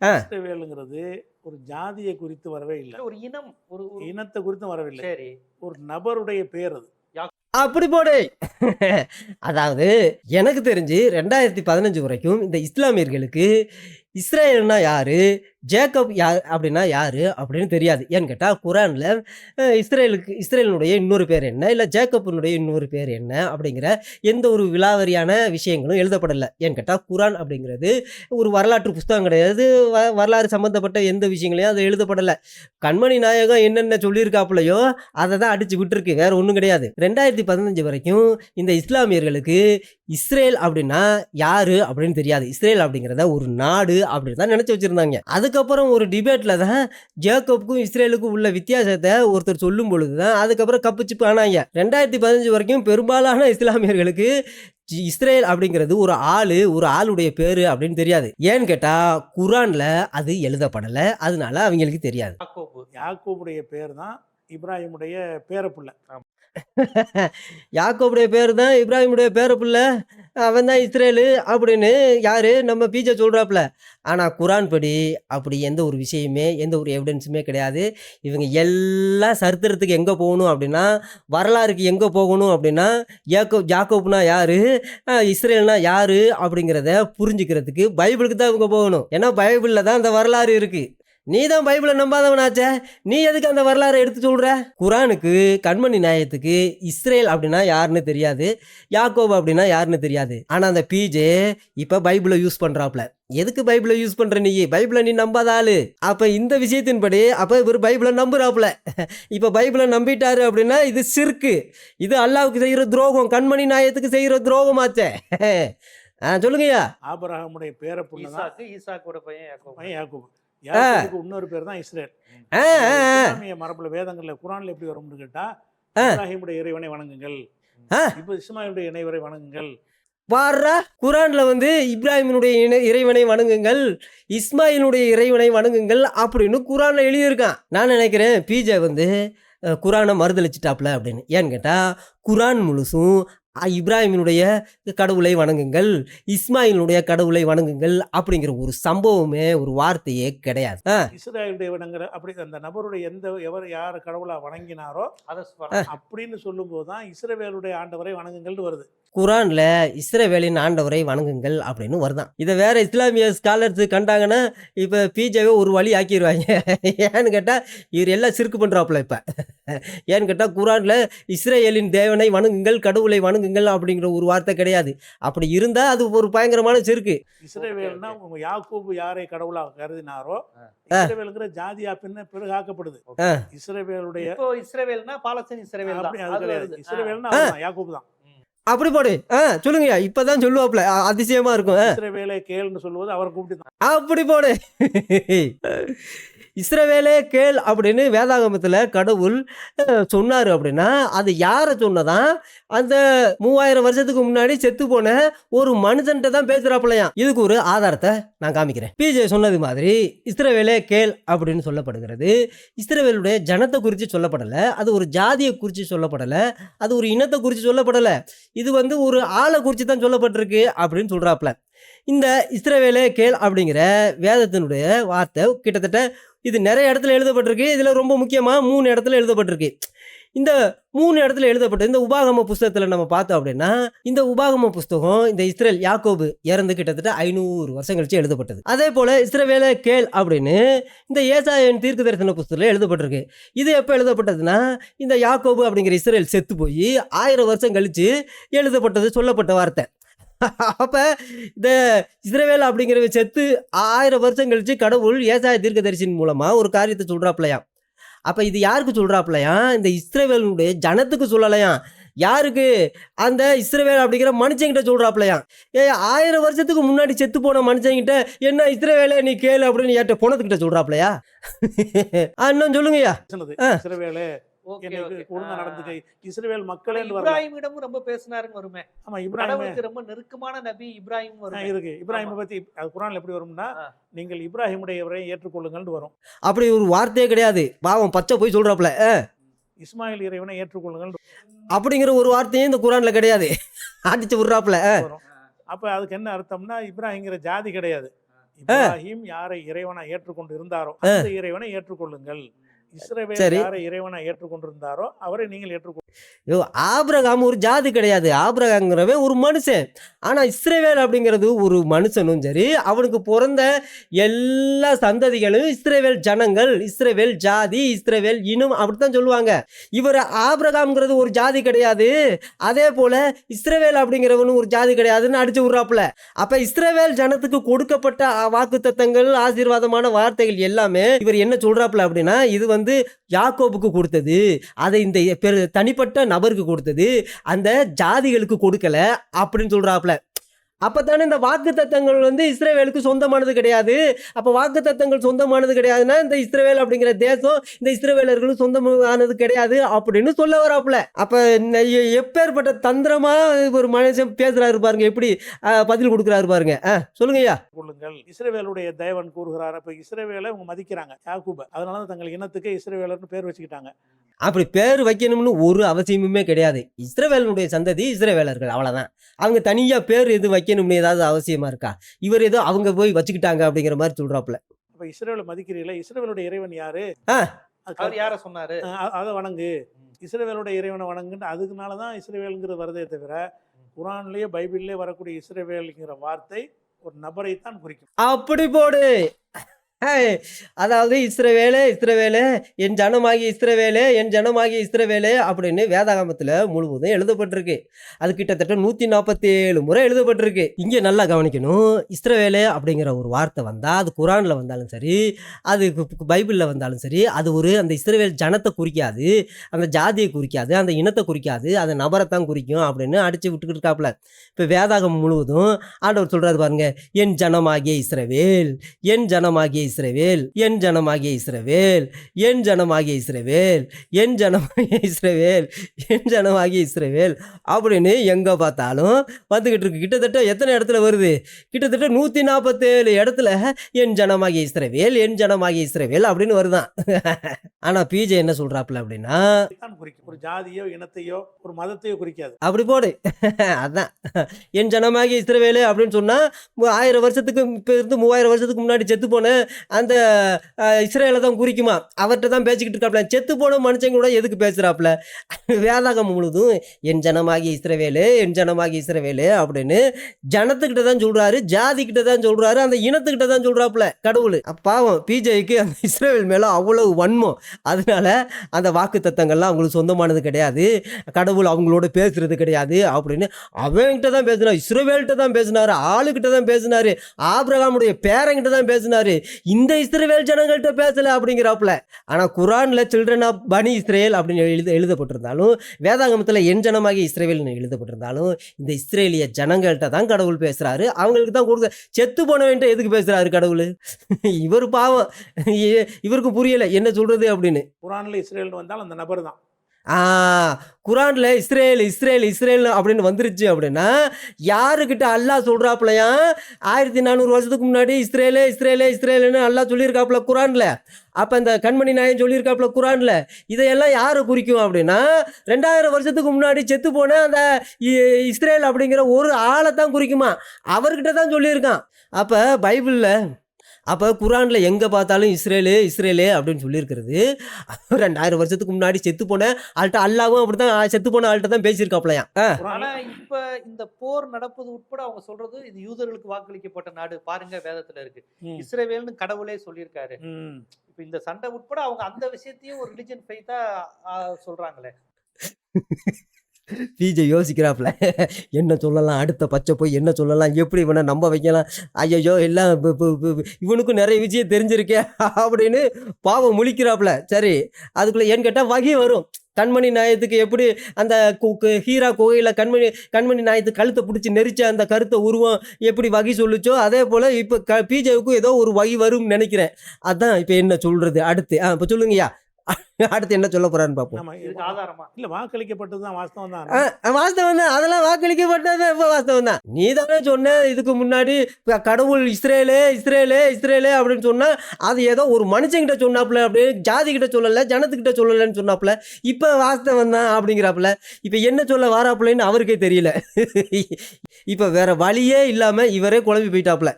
ஆ இஸ்ரவேலுங்கிறது ஒரு ஜாதியை குறித்து வரவே இல்லை, ஒரு இனம், ஒரு இனத்தை குறித்தும் வரவில்லை, சரி. ஒரு நபருடைய பேர் அது. அப்படி போடு. அதாவது எனக்கு தெரிஞ்சு 2015 வரைக்கும் இந்த இஸ்லாமியர்களுக்கு இஸ்ரேல்னா யாரு, ஜேக்கப் யார் அப்படின்னா யாரு அப்படின்னு தெரியாது. ஏன்னு கேட்டால் குரானில் இஸ்ரேலினுடைய இன்னொரு பேர் என்ன, இல்லை ஜேக்கப்பினுடைய இன்னொரு பேர் என்ன அப்படிங்கிற எந்த ஒரு விலாவரியான விஷயங்களும் எழுதப்படலை. ஏன்னு கேட்டால் குரான் அப்படிங்கிறது ஒரு வரலாற்று புஸ்தகம் கிடையாது. வரலாறு சம்மந்தப்பட்ட எந்த விஷயங்களையும் அது எழுதப்படலை. கண்மணி நாயகம் என்னென்ன சொல்லியிருக்காப்புலையோ அதை தான் அடித்து விட்டுருக்கு, வேற ஒன்றும் கிடையாது. 2015 வரைக்கும் இந்த இஸ்லாமியர்களுக்கு இஸ்ரேல் அப்படின்னா யாரு அப்படின்னு தெரியாது. இஸ்ரேல் அப்படிங்கிறத ஒரு நாடு அப்படின்னு தான் நினைச்சு வச்சிருந்தாங்க. அதுக்கப்புறம் ஒரு டிபேட்ல தான் ஜேக்கப்புக்கும் இஸ்ரேலுக்கும் உள்ள வித்தியாசத்தை ஒருத்தர் சொல்லும் பொழுது தான் அதுக்கப்புறம் கப்புச்சிப்பு ஆனாங்க. 2015 வரைக்கும் பெரும்பாலான இஸ்லாமியர்களுக்கு இஸ்ரேல் அப்படிங்கிறது ஒரு ஆளுடைய பேரு அப்படின்னு தெரியாது. ஏன்னு கேட்டா குரான்ல அது எழுதப்படலை, அதனால அவங்களுக்கு தெரியாது. யாக்கோபுடைய பேர் தான் இப்ராஹிமுடைய பேரப்புள்ள. யாக்கோபுடைய பேர் தான் இப்ராஹிமுடைய பேரப்புள்ள, அவன் தான் இஸ்ரேலு அப்படின்னு யாரு நம்ம பிஜே சொல்றாப்புல. ஆனா குரான் படி அப்படி எந்த ஒரு விஷயமே, எந்த ஒரு எவிடன்ஸுமே கிடையாது. இவங்க எல்லாம் சரித்திரத்துக்கு எங்க போகணும் அப்படின்னா, வரலாறுக்கு எங்க போகணும் அப்படின்னா, ஜாக்கோப்னா யாரு, இஸ்ரேல்னா யாரு அப்படிங்கிறத புரிஞ்சுக்கிறதுக்கு பைபிளுக்கு தான் இவங்க போகணும். ஏன்னா பைபிள்ல தான் அந்த வரலாறு இருக்கு. நீ தான் பைபிளை நம்பாதவனாச்சே, நீ எதுக்கு அந்த வரலாறை எடுத்து சொல்ற? குரானுக்கு, கண்மணி நியாயத்துக்கு இஸ்ரேல் அப்படின்னா யாருன்னு தெரியாது, யாக்கோபு அப்படின்னா யாருன்னு தெரியாது. ஆனா அந்த பிஜே இப்ப பைபிளை யூஸ் பண்றாப்ல. எதுக்கு பைபிளை யூஸ் பண்ற நீ? பைபிளை நீ நம்பாத ஆளு. அப்ப இந்த விஷயத்தின்படி அப்ப இவர் பைபிளை நம்புறாப்ல. இப்ப பைபிளை நம்பிட்டாரு அப்படின்னா இது சிர்க்கு, இது அல்லாவுக்கு செய்யற துரோகம், கண்மணி நியாயத்துக்கு செய்யற துரோகமாச்சே. சொல்லுங்கய்யா. ஆபிரகாமுடைய பேரப்புள்ள தான் ஈசாக்கோட பையன் யாக்கோபு. யாக்கோபுக்கு இன்னொரு பேர் தான் இஸ்ரேல். இஸ்லாமிய மரபுல வேதங்கள்ல குரான்ல எப்படி வரும்னு கேட்டா, இப்ராஹிமுடைய இறைவனை வணங்குங்கள், இப்ப இஸ்மாயிலுடைய இறைவனை வணங்குங்கள். வாரா குரான்ல வந்து இப்ராஹிமினுடைய இறைவனை வணங்குங்கள், இஸ்மாயிலுடைய இறைவனை வணங்குங்கள் அப்படின்னு குரான்ல எழுதியிருக்கான். நான் நினைக்கிறேன் பிஜே வந்து குரானை மறுதளிச்சிட்டாப்ல அப்படின்னு. ஏன்னு கேட்டால் குரான் முழுசும் இப்ராஹிமினுடைய கடவுளை வணங்குங்கள், இஸ்மாயிலுடைய கடவுளை வணங்குங்கள் அப்படிங்கிற ஒரு சம்பவமே, ஒரு வார்த்தையே கிடையாது. இஸ்ராயலுடைய வணங்குற அப்படி அந்த நபருடைய யார் கடவுளா வணங்கினாரோ அப்படின்னு சொல்லும் போதுதான் இஸ்ரவேலுடைய ஆண்டவரை வணங்குங்கள் வருது. குரான்ல இஸ்ரவேலின் ஆண்டவரை வணங்குங்கள் அப்படின்னு வருதான். இதை வேற இஸ்லாமிய ஸ்காலர்ஸ் கண்டாங்கன்னா இப்ப பிஜேவை ஒரு வழி ஆக்கிடுவாங்க. ஏன்னு கேட்டா இவர் எல்லாம் சிறுக்கு பண்றாப்புல இப்ப. ஏன்னு கேட்டா குரான்ல இஸ்ரேலின் தேவனை வணங்குங்கள், கடவுளை வணங்குங்கள் அப்படிங்கிற ஒரு வார்த்தை கிடையாது. அப்படி இருந்தா அது ஒரு பயங்கரமான சிறுக்கு. இஸ்ரவேல்னா யாக்கோபு யாரை கடவுளா கருதினாரோ, இஸ்ரவேலுங்கிற ஜாதியா பிறகு ஆக்கப்படுது. இஸ்ரவேலுடைய இஸ்ரவேல்னா பாலஸ்தீன் இஸ்ரவேல் தான். இஸ்ரவேல்னா யாக்கோபு தான். அப்படி போடு. சொல்லுங்கய்யா, இப்பதான் சொல்லுவாப்ல, அதிசயமா இருக்கும். இஸ்ரவேலை கேள்னு சொல்லுவது அவரை கூப்பிட்டு தான். அப்படி போடு. இஸ்ரவேலே கேள் அப்படின்னு வேதாகமத்தில் கடவுள் சொன்னார் அப்படின்னா அது யாரை சொன்னதான்? அந்த 3000 வருஷத்துக்கு முன்னாடி செத்து போன ஒரு மனுஷன்ட்ட தான் பேசுறாப்புலையாம். இதுக்கு ஒரு ஆதாரத்தை நான் காமிக்கிறேன். பிஜே சொன்னது மாதிரி இஸ்ரவேலே கேள் அப்படின்னு சொல்லப்படுகிறது. இஸ்ரவேலுடைய ஜனத்தை குறித்து சொல்லப்படலை, அது ஒரு ஜாதியை குறித்து சொல்லப்படலை, அது ஒரு இனத்தை குறித்து சொல்லப்படலை, இது வந்து ஒரு ஆளை குறித்து தான் சொல்லப்பட்டிருக்கு அப்படின்னு சொல்றாப்புல. இந்த இஸ்ரவேலே கேள் அப்படிங்கிற வேதத்தினுடைய வார்த்தை கிட்டத்தட்ட இது நிறைய இடத்துல எழுதப்பட்டிருக்கு. இதில் ரொம்ப முக்கியமாக 3 இடத்துல எழுதப்பட்டிருக்கு. இந்த 3 இடத்துல எழுதப்பட்ட இந்த உபாகம புஸ்தகத்தில் நம்ம பார்த்தோம் அப்படின்னா, இந்த உபாகம புஸ்தகம் இந்த இஸ்ரேல் யாக்கோபு இறந்து கிட்டத்தட்ட 500 வருஷம் கழிச்சு எழுதப்பட்டது. அதே போல் இஸ்ரவேலை கேள் அப்படின்னு இந்த ஏசாயன் தீர்க்க தரிசன புஸ்தகத்தில் எழுதப்பட்டிருக்கு. இது எப்போ எழுதப்பட்டதுன்னா, இந்த யாக்கோபு அப்படிங்கிற இஸ்ரேல் செத்து போய் 1000 வருஷம் கழிச்சு எழுதப்பட்டது, சொல்லப்பட்ட வார்த்தை. அப்ப இந்த இஸ்ரவேல் அப்படிங்கிறவ செத்து 1000 வருஷம் கழிச்சு கடவுள் ஏசாயா தீர்க்கதரிசியின் மூலமா ஒரு காரியத்தை சொல்றாப்லையாம். அப்ப இது யாருக்கு சொல்றாப்லையாம்? இந்த இஸ்ரவேலுடைய ஜனத்துக்கு சொல்லலையாம். யாருக்கு? அந்த இஸ்ரவேல் அப்படிங்கிற மனுஷங்கிட்ட சொல்றாப்லையாம். 1000 வருஷத்துக்கு முன்னாடி செத்து போன மனுஷங்கிட்ட என்ன இஸ்ரவேலே நீ கேளு அப்படின்னு ஏற்ற போனதுக்கிட்ட சொல்றாப்லையா? இன்னும் சொல்லுங்கய்யா. சொன்னது ஆ. இஸ்ரவேலே ஓகே எனக்கு ஓகே ஒழுங்கா நடந்துக்க, இஸ்ரவேல் மக்களே வரல. இப்ராஹிமிடமும் ரொம்ப பேசினாருன்னு வருமே. ஆமா, இப்ராஹிம் கடவுளுக்கு ரொம்ப நெருக்கமான நபி இப்ராஹிம் வருமே. இருக்கு. இப்ராஹிமை பத்தி அது குர்ஆன்ல எப்படி வரும்னா, ஆ. நீங்கள் இப்ராஹிமுடையவரை ஏற்றுக்கொள்ளுங்கள்னு வரும். அப்படி ஒரு வார்த்தையே கிடையாது. பாவம் பச்சை போய் சொல்றாப்ல. இஸ்மாயில் இறைவனை ஏற்றுக்கொள்ளுங்கள் அப்படிங்கிற ஒரு வார்த்தையும் இந்த குரான்ல கிடையாது. அடிச்சு விடுறாப்ல. வரும். அப்ப அதுக்கு என்ன அர்த்தம்னா, இப்ராஹிங்கிற ஜாதி கிடையாது. இப்ராஹிம் யாரை இறைவனை ஏற்றுக்கொண்டு இருந்தாரோ அந்த இறைவனை ஏற்றுக்கொள்ளுங்கள். இஸ்ரவேல் சரி. யாரை இறைவனை ஏற்றுக்கொண்டிருந்தாரோ அவரை நீங்கள் ஏற்றுக்கொள்ளுங்கள். ஆபிரகாம் ஒரு ஜாதி கிடையாது. ஆபிரகாம்ங்கிறவன் ஒரு மனுஷன். ஆனா இஸ்ரவேல் அப்படிங்கிறது ஒரு மனுஷனும் சரி, அவனுக்கு பிறந்த எல்லா சந்ததிகளும் இஸ்ரவேல் ஜனங்கள், இஸ்ரவேல் ஜாதி, இஸ்ரவேல் இனம் அப்படித்தான் சொல்லுவாங்க. இவர் ஆபிரகாம்ங்கிறது ஒரு ஜாதி கிடையாது, அதே போல இஸ்ரவேல் அப்படிங்கிறவனு ஒரு ஜாதி கிடையாதுன்னு அடிச்சு விடுறாப்புல. அப்ப இஸ்ரவேல் ஜனத்துக்கு கொடுக்கப்பட்ட வாக்குத்தத்தங்கள், ஆசீர்வாதமான வார்த்தைகள் எல்லாமே இவர் என்ன சொல்றாப்புல அப்படின்னா, இது யாக்கோபுக்கு கொடுத்தது, அதை இந்த தனிப்பட்ட நபருக்கு கொடுத்தது, அந்த ஜாதிகளுக்கு கொடுக்கல அப்படின்னு சொல்றாப்புல. அப்பதானே இந்த வாக்கு தத்தங்கள் இஸ்ரவேலுக்கு சொந்தமானது கிடையாது. அப்ப வாக்கு தத்தங்கள் சொந்தமானது கிடையாதுன்னா இந்த இஸ்ரவேல் அப்படிங்கிற தேசம் இந்த இஸ்ரவேலர்களும் சொந்தமானது கிடையாது அப்படின்னு சொல்ல வராப்புல. அப்ப எப்பேற்பட்ட தந்திரமா ஒரு மனுஷன் பேசுறாரு பாருங்க, எப்படி பதில் கொடுக்குறாரு பாருங்க. சொல்லுங்க ஐயா. கொள்ளுங்கள். இஸ்ரவேலுடைய தேவன் கூறுகிறார். அப்ப இஸ்ரவேலை அவங்க மதிக்கிறாங்க, யாக்கூப. அதனால தங்கள் இனத்துக்கு இஸ்ரவேலர்னு பேர் வச்சுக்கிட்டாங்க. அப்படி பேர் வைக்கணும்னு ஒரு அவசியமுமே கிடையாது. இஸ்ரவேலுடைய சந்ததி இஸ்ரவேலர்கள், அவ்வளவுதான். அவங்க தனியா பேர் எது வைக்கணும்னு ஏதாவது அவசியமா இருக்கா? இவர் ஏதோ அவங்க போய் வச்சுக்கிட்டாங்க அப்படிங்கிற மாதிரி சொல்றாப்புல. அப்ப இஸ்ரவேலை மதிக்கிறீங்களா? இஸ்ரவேலுடைய இறைவன் யாரு? அவர் யார சொன்னாரு? அதை வணங்கு, இஸ்ரவேலுடைய இறைவனை வணங்குன்னு. அதுக்குனாலதான் இஸ்ரவேலுங்கிறது வருதே தவிர, குர்ஆன்லயே பைபிள்லயே வரக்கூடிய இஸ்ரவேலுங்கிற வார்த்தை ஒரு நபரை தான் குறிக்கும். அப்படி போடு. அதாவது இஸ்ரவேலே இஸ்ரவேலே, என் ஜனமாகி இஸ்ரவேலே, என் ஜனமாகி இஸ்ரவேலே அப்படின்னு வேதாகமத்தில் முழுவதும் எழுதப்பட்டிருக்கு. அது கிட்டத்தட்ட 147 முறை எழுதப்பட்டிருக்கு. இங்கே நல்லா கவனிக்கணும். இஸ்ரவேலே அப்படிங்கிற ஒரு வார்த்தை வந்தால், அது குரானில் வந்தாலும் சரி, அது பைபிளில் வந்தாலும் சரி, அது அந்த இஸ்ரவேல் ஜனத்தை குறிக்காது, அந்த ஜாதியை குறிக்காது, அந்த இனத்தை குறிக்காது, அந்த நபரைத்தான் குறிக்கும் அப்படின்னு அடித்து விட்டுக்கிட்டு இருக்காப்புல. இப்போ வேதாகம் முழுவதும் ஆண்டவர் சொல்கிறாரு பாருங்க, என் ஜனமாகிய இஸ்ரவேல், என் ஜனமாகிய இஸ்ரவேல், என் ஜனமாகிய இஸ்ரவேல், என் ஜனமாகிய இஸ்ரவேல், என் ஜனமாகிய இஸ்ரவேல், என் ஜனமாகிய இஸ்ரவேல் அப்படின்னு எங்க பார்த்தாலும் வந்துகிட்டு இருக்கு. கிட்டத்தட்ட எத்தனை இடத்துல வருது? கிட்டத்தட்ட 147 இடத்துல என் ஜனமாகிய இஸ்ரவேல், என் ஜனமாகிய இஸ்ரவேல் அப்படின்னு வருதான். ஆனா பிஜே என்ன சொல்றாப்புல அப்படின்னா, ஒரு ஜாதியோ இனத்தையோ ஒரு மதத்தையோ குறிக்காது. அப்படி போடு. அதான் என் ஜனமாகிய இஸ்ரவேல் அப்படின்னு சொன்னா 1000 வருஷத்துக்கு இப்ப இருந்து 3000 வருஷத்துக்கு முன்னாடி செத்து போன அந்த இஸ்ரேலை தான் குறிக்குமா? அவர்கிட்ட தான் பேசிக்கிட்டு இருக்காப்ல. செத்து போன மனுஷங்க கூட எதுக்கு பேசுறாப்புல? வேதாகம் முழுதும் என் ஜனமாகிய இஸ்ரவேலு, என் ஜனமாகிய இஸ்ரவேலு அப்படின்னு ஜனத்துக்கிட்ட தான் சொல்றாரு, ஜாதி கிட்ட தான் சொல்றாரு, அந்த இனத்துக்கிட்ட தான் சொல்றாப்புல கடவுள். பாவம் பிஜேக்கு அந்த இஸ்ரவேல் மேல அவ்வளவு வன்மம். அதனால அந்த வாக்கு தத்தங்கள்லாம் அவங்களுக்கு சொந்தமானது கிடையாது, கடவுள் அவங்களோட பேசுறது கிடையாது அப்படின்னு அவன்கிட்ட தான் பேசினார், இஸ்ரவேல்கிட்ட தான் பேசினாரு, ஆளுகிட்ட தான் பேசினாரு, ஆபிரகாமுடைய பேரங்கிட்ட தான் பேசினாரு, இந்த இஸ்ரவேல் ஜனங்கள்கிட்ட பேசல அப்படிங்கிறாப்புல. ஆனா குர்ஆன்ல சில்ட்ரன் ஆஃப் பனி இஸ்ரேல் அப்படின்னு எழுதப்பட்டிருந்தாலும், வேதாகமத்தில் என் ஜனமாகிய இஸ்ரவேல்னு எழுதப்பட்டிருந்தாலும், இந்த இஸ்ரேலிய ஜனங்கள்கிட்ட தான் கடவுள் பேசுறாரு. அவங்களுக்கு தான் கொடுக்க. செத்து போனவன்ட்ட எதுக்கு பேசுறாரு கடவுள்? இவர் பாவம், இவருக்கு புரியல என்ன சொல்றது அப்படின்னு. குர்ஆன்ல இஸ்ரேல் வந்தால் அந்த நபர் தான். குர்ஆன்ல இஸ்ரேல் இஸ்ரேல் இஸ்ரேல் அப்படின்னு வந்துருச்சு அப்படின்னா யாருக்கிட்ட அல்லாஹ் சொல்றாப்புலையா? 1400 வருஷத்துக்கு முன்னாடி இஸ்ரேலே இஸ்ரேலே இஸ்ரேலுன்னு அல்லாஹ் சொல்லியிருக்காப்புல குர்ஆன்ல. அப்போ இந்த கண்மணி நாயன் சொல்லியிருக்காப்புல குர்ஆன்ல. இதையெல்லாம் யாரை குறிக்கும் அப்படின்னா 2000 வருஷத்துக்கு முன்னாடி செத்து போன அந்த இஸ்ரேல் அப்படிங்கிற ஒரு ஆளை தான் குறிக்குமா, அவர்கிட்ட தான் சொல்லியிருக்கான். அப்போ பைபிளில், அப்போ குர்ஆனில் எங்கே பார்த்தாலும் இஸ்ரேலு இஸ்ரேலு அப்படின்னு சொல்லியிருக்கிறது 2000 வருஷத்துக்கு முன்னாடி செத்து போன ஆள்கிட்ட, அல்லாவும் அப்படி தான் செத்து போன ஆள்கிட்ட தான் பேசியிருக்காப்லையா. ஆனா இப்ப இந்த போர் நடப்பது உட்பட அவங்க சொல்றது இது யூதர்களுக்கு வாக்களிக்கப்பட்ட நாடு பாருங்க, வேதத்துல இருக்கு, இஸ்ரவேல்னு கடவுளே சொல்லியிருக்காரு. இப்ப இந்த சண்டை உட்பட அவங்க அந்த விஷயத்தையும் ஒரு ரிலிஜன் ஃபெய்த்தா சொல்றாங்களே. பிஜே யோசிக்கிறாப்புல என்ன சொல்லலாம், அடுத்த பச்சை போய் என்ன சொல்லலாம், எப்படி இவனை நம்ப வைக்கலாம், ஐயோ எல்லாம் இவனுக்கும் நிறைய விஷயம் தெரிஞ்சிருக்கே அப்படின்னு பாவம் முழிக்கிறாப்புல. சரி, அதுக்குள்ளே ஏன்னு கேட்டால் வகை வரும். கண்மணி நாயத்துக்கு எப்படி அந்த ஹீரா குகையில் கண்மணி நாயத்துக்கு கழுத்தை பிடிச்சி நெரிச்ச அந்த கருத்தை உருவம் எப்படி வகை சொல்லுச்சோ, அதே போல் இப்போ பிஜேவுக்கும் ஏதோ ஒரு வகை வரும்னு நினைக்கிறேன். அதான் இப்போ என்ன சொல்கிறது அடுத்து. இப்போ சொல்லுங்கய்யா, அடுத்து என்ன சொல்ல போறான்னு பார்ப்போம். ஆமா, இதுக்கு ஆதாரமா இல்ல வாக்களிக்கப்பட்டது தான், வாஸ்தவம் தான். வாஸ்தவம் தான், அதெல்லாம் வாக்களிக்கப்பட்டது இப்போ வாஸ்தவம் தான். நீ தானே சொன்ன இதுக்கு முன்னாடி கடவுள் இஸ்ரேலே இஸ்ரேலே இஸ்ரேலே அப்படின்னு சொன்னா அது ஏதோ ஒரு மனுஷங்கிட்ட சொன்னாப்புல, அப்படின்னு ஜாதி கிட்ட சொல்லலை, ஜனத்துக்கிட்ட சொல்லலைன்னு சொன்னாப்புல. இப்போ வாஸ்தவம் தான் அப்படிங்கிறாப்புல. இப்போ என்ன சொல்ல வாராப்புலன்னு அவருக்கே தெரியல. இப்போ வேற வழியே இல்லாமல் இவரே குழம்பி போயிட்டாப்புல.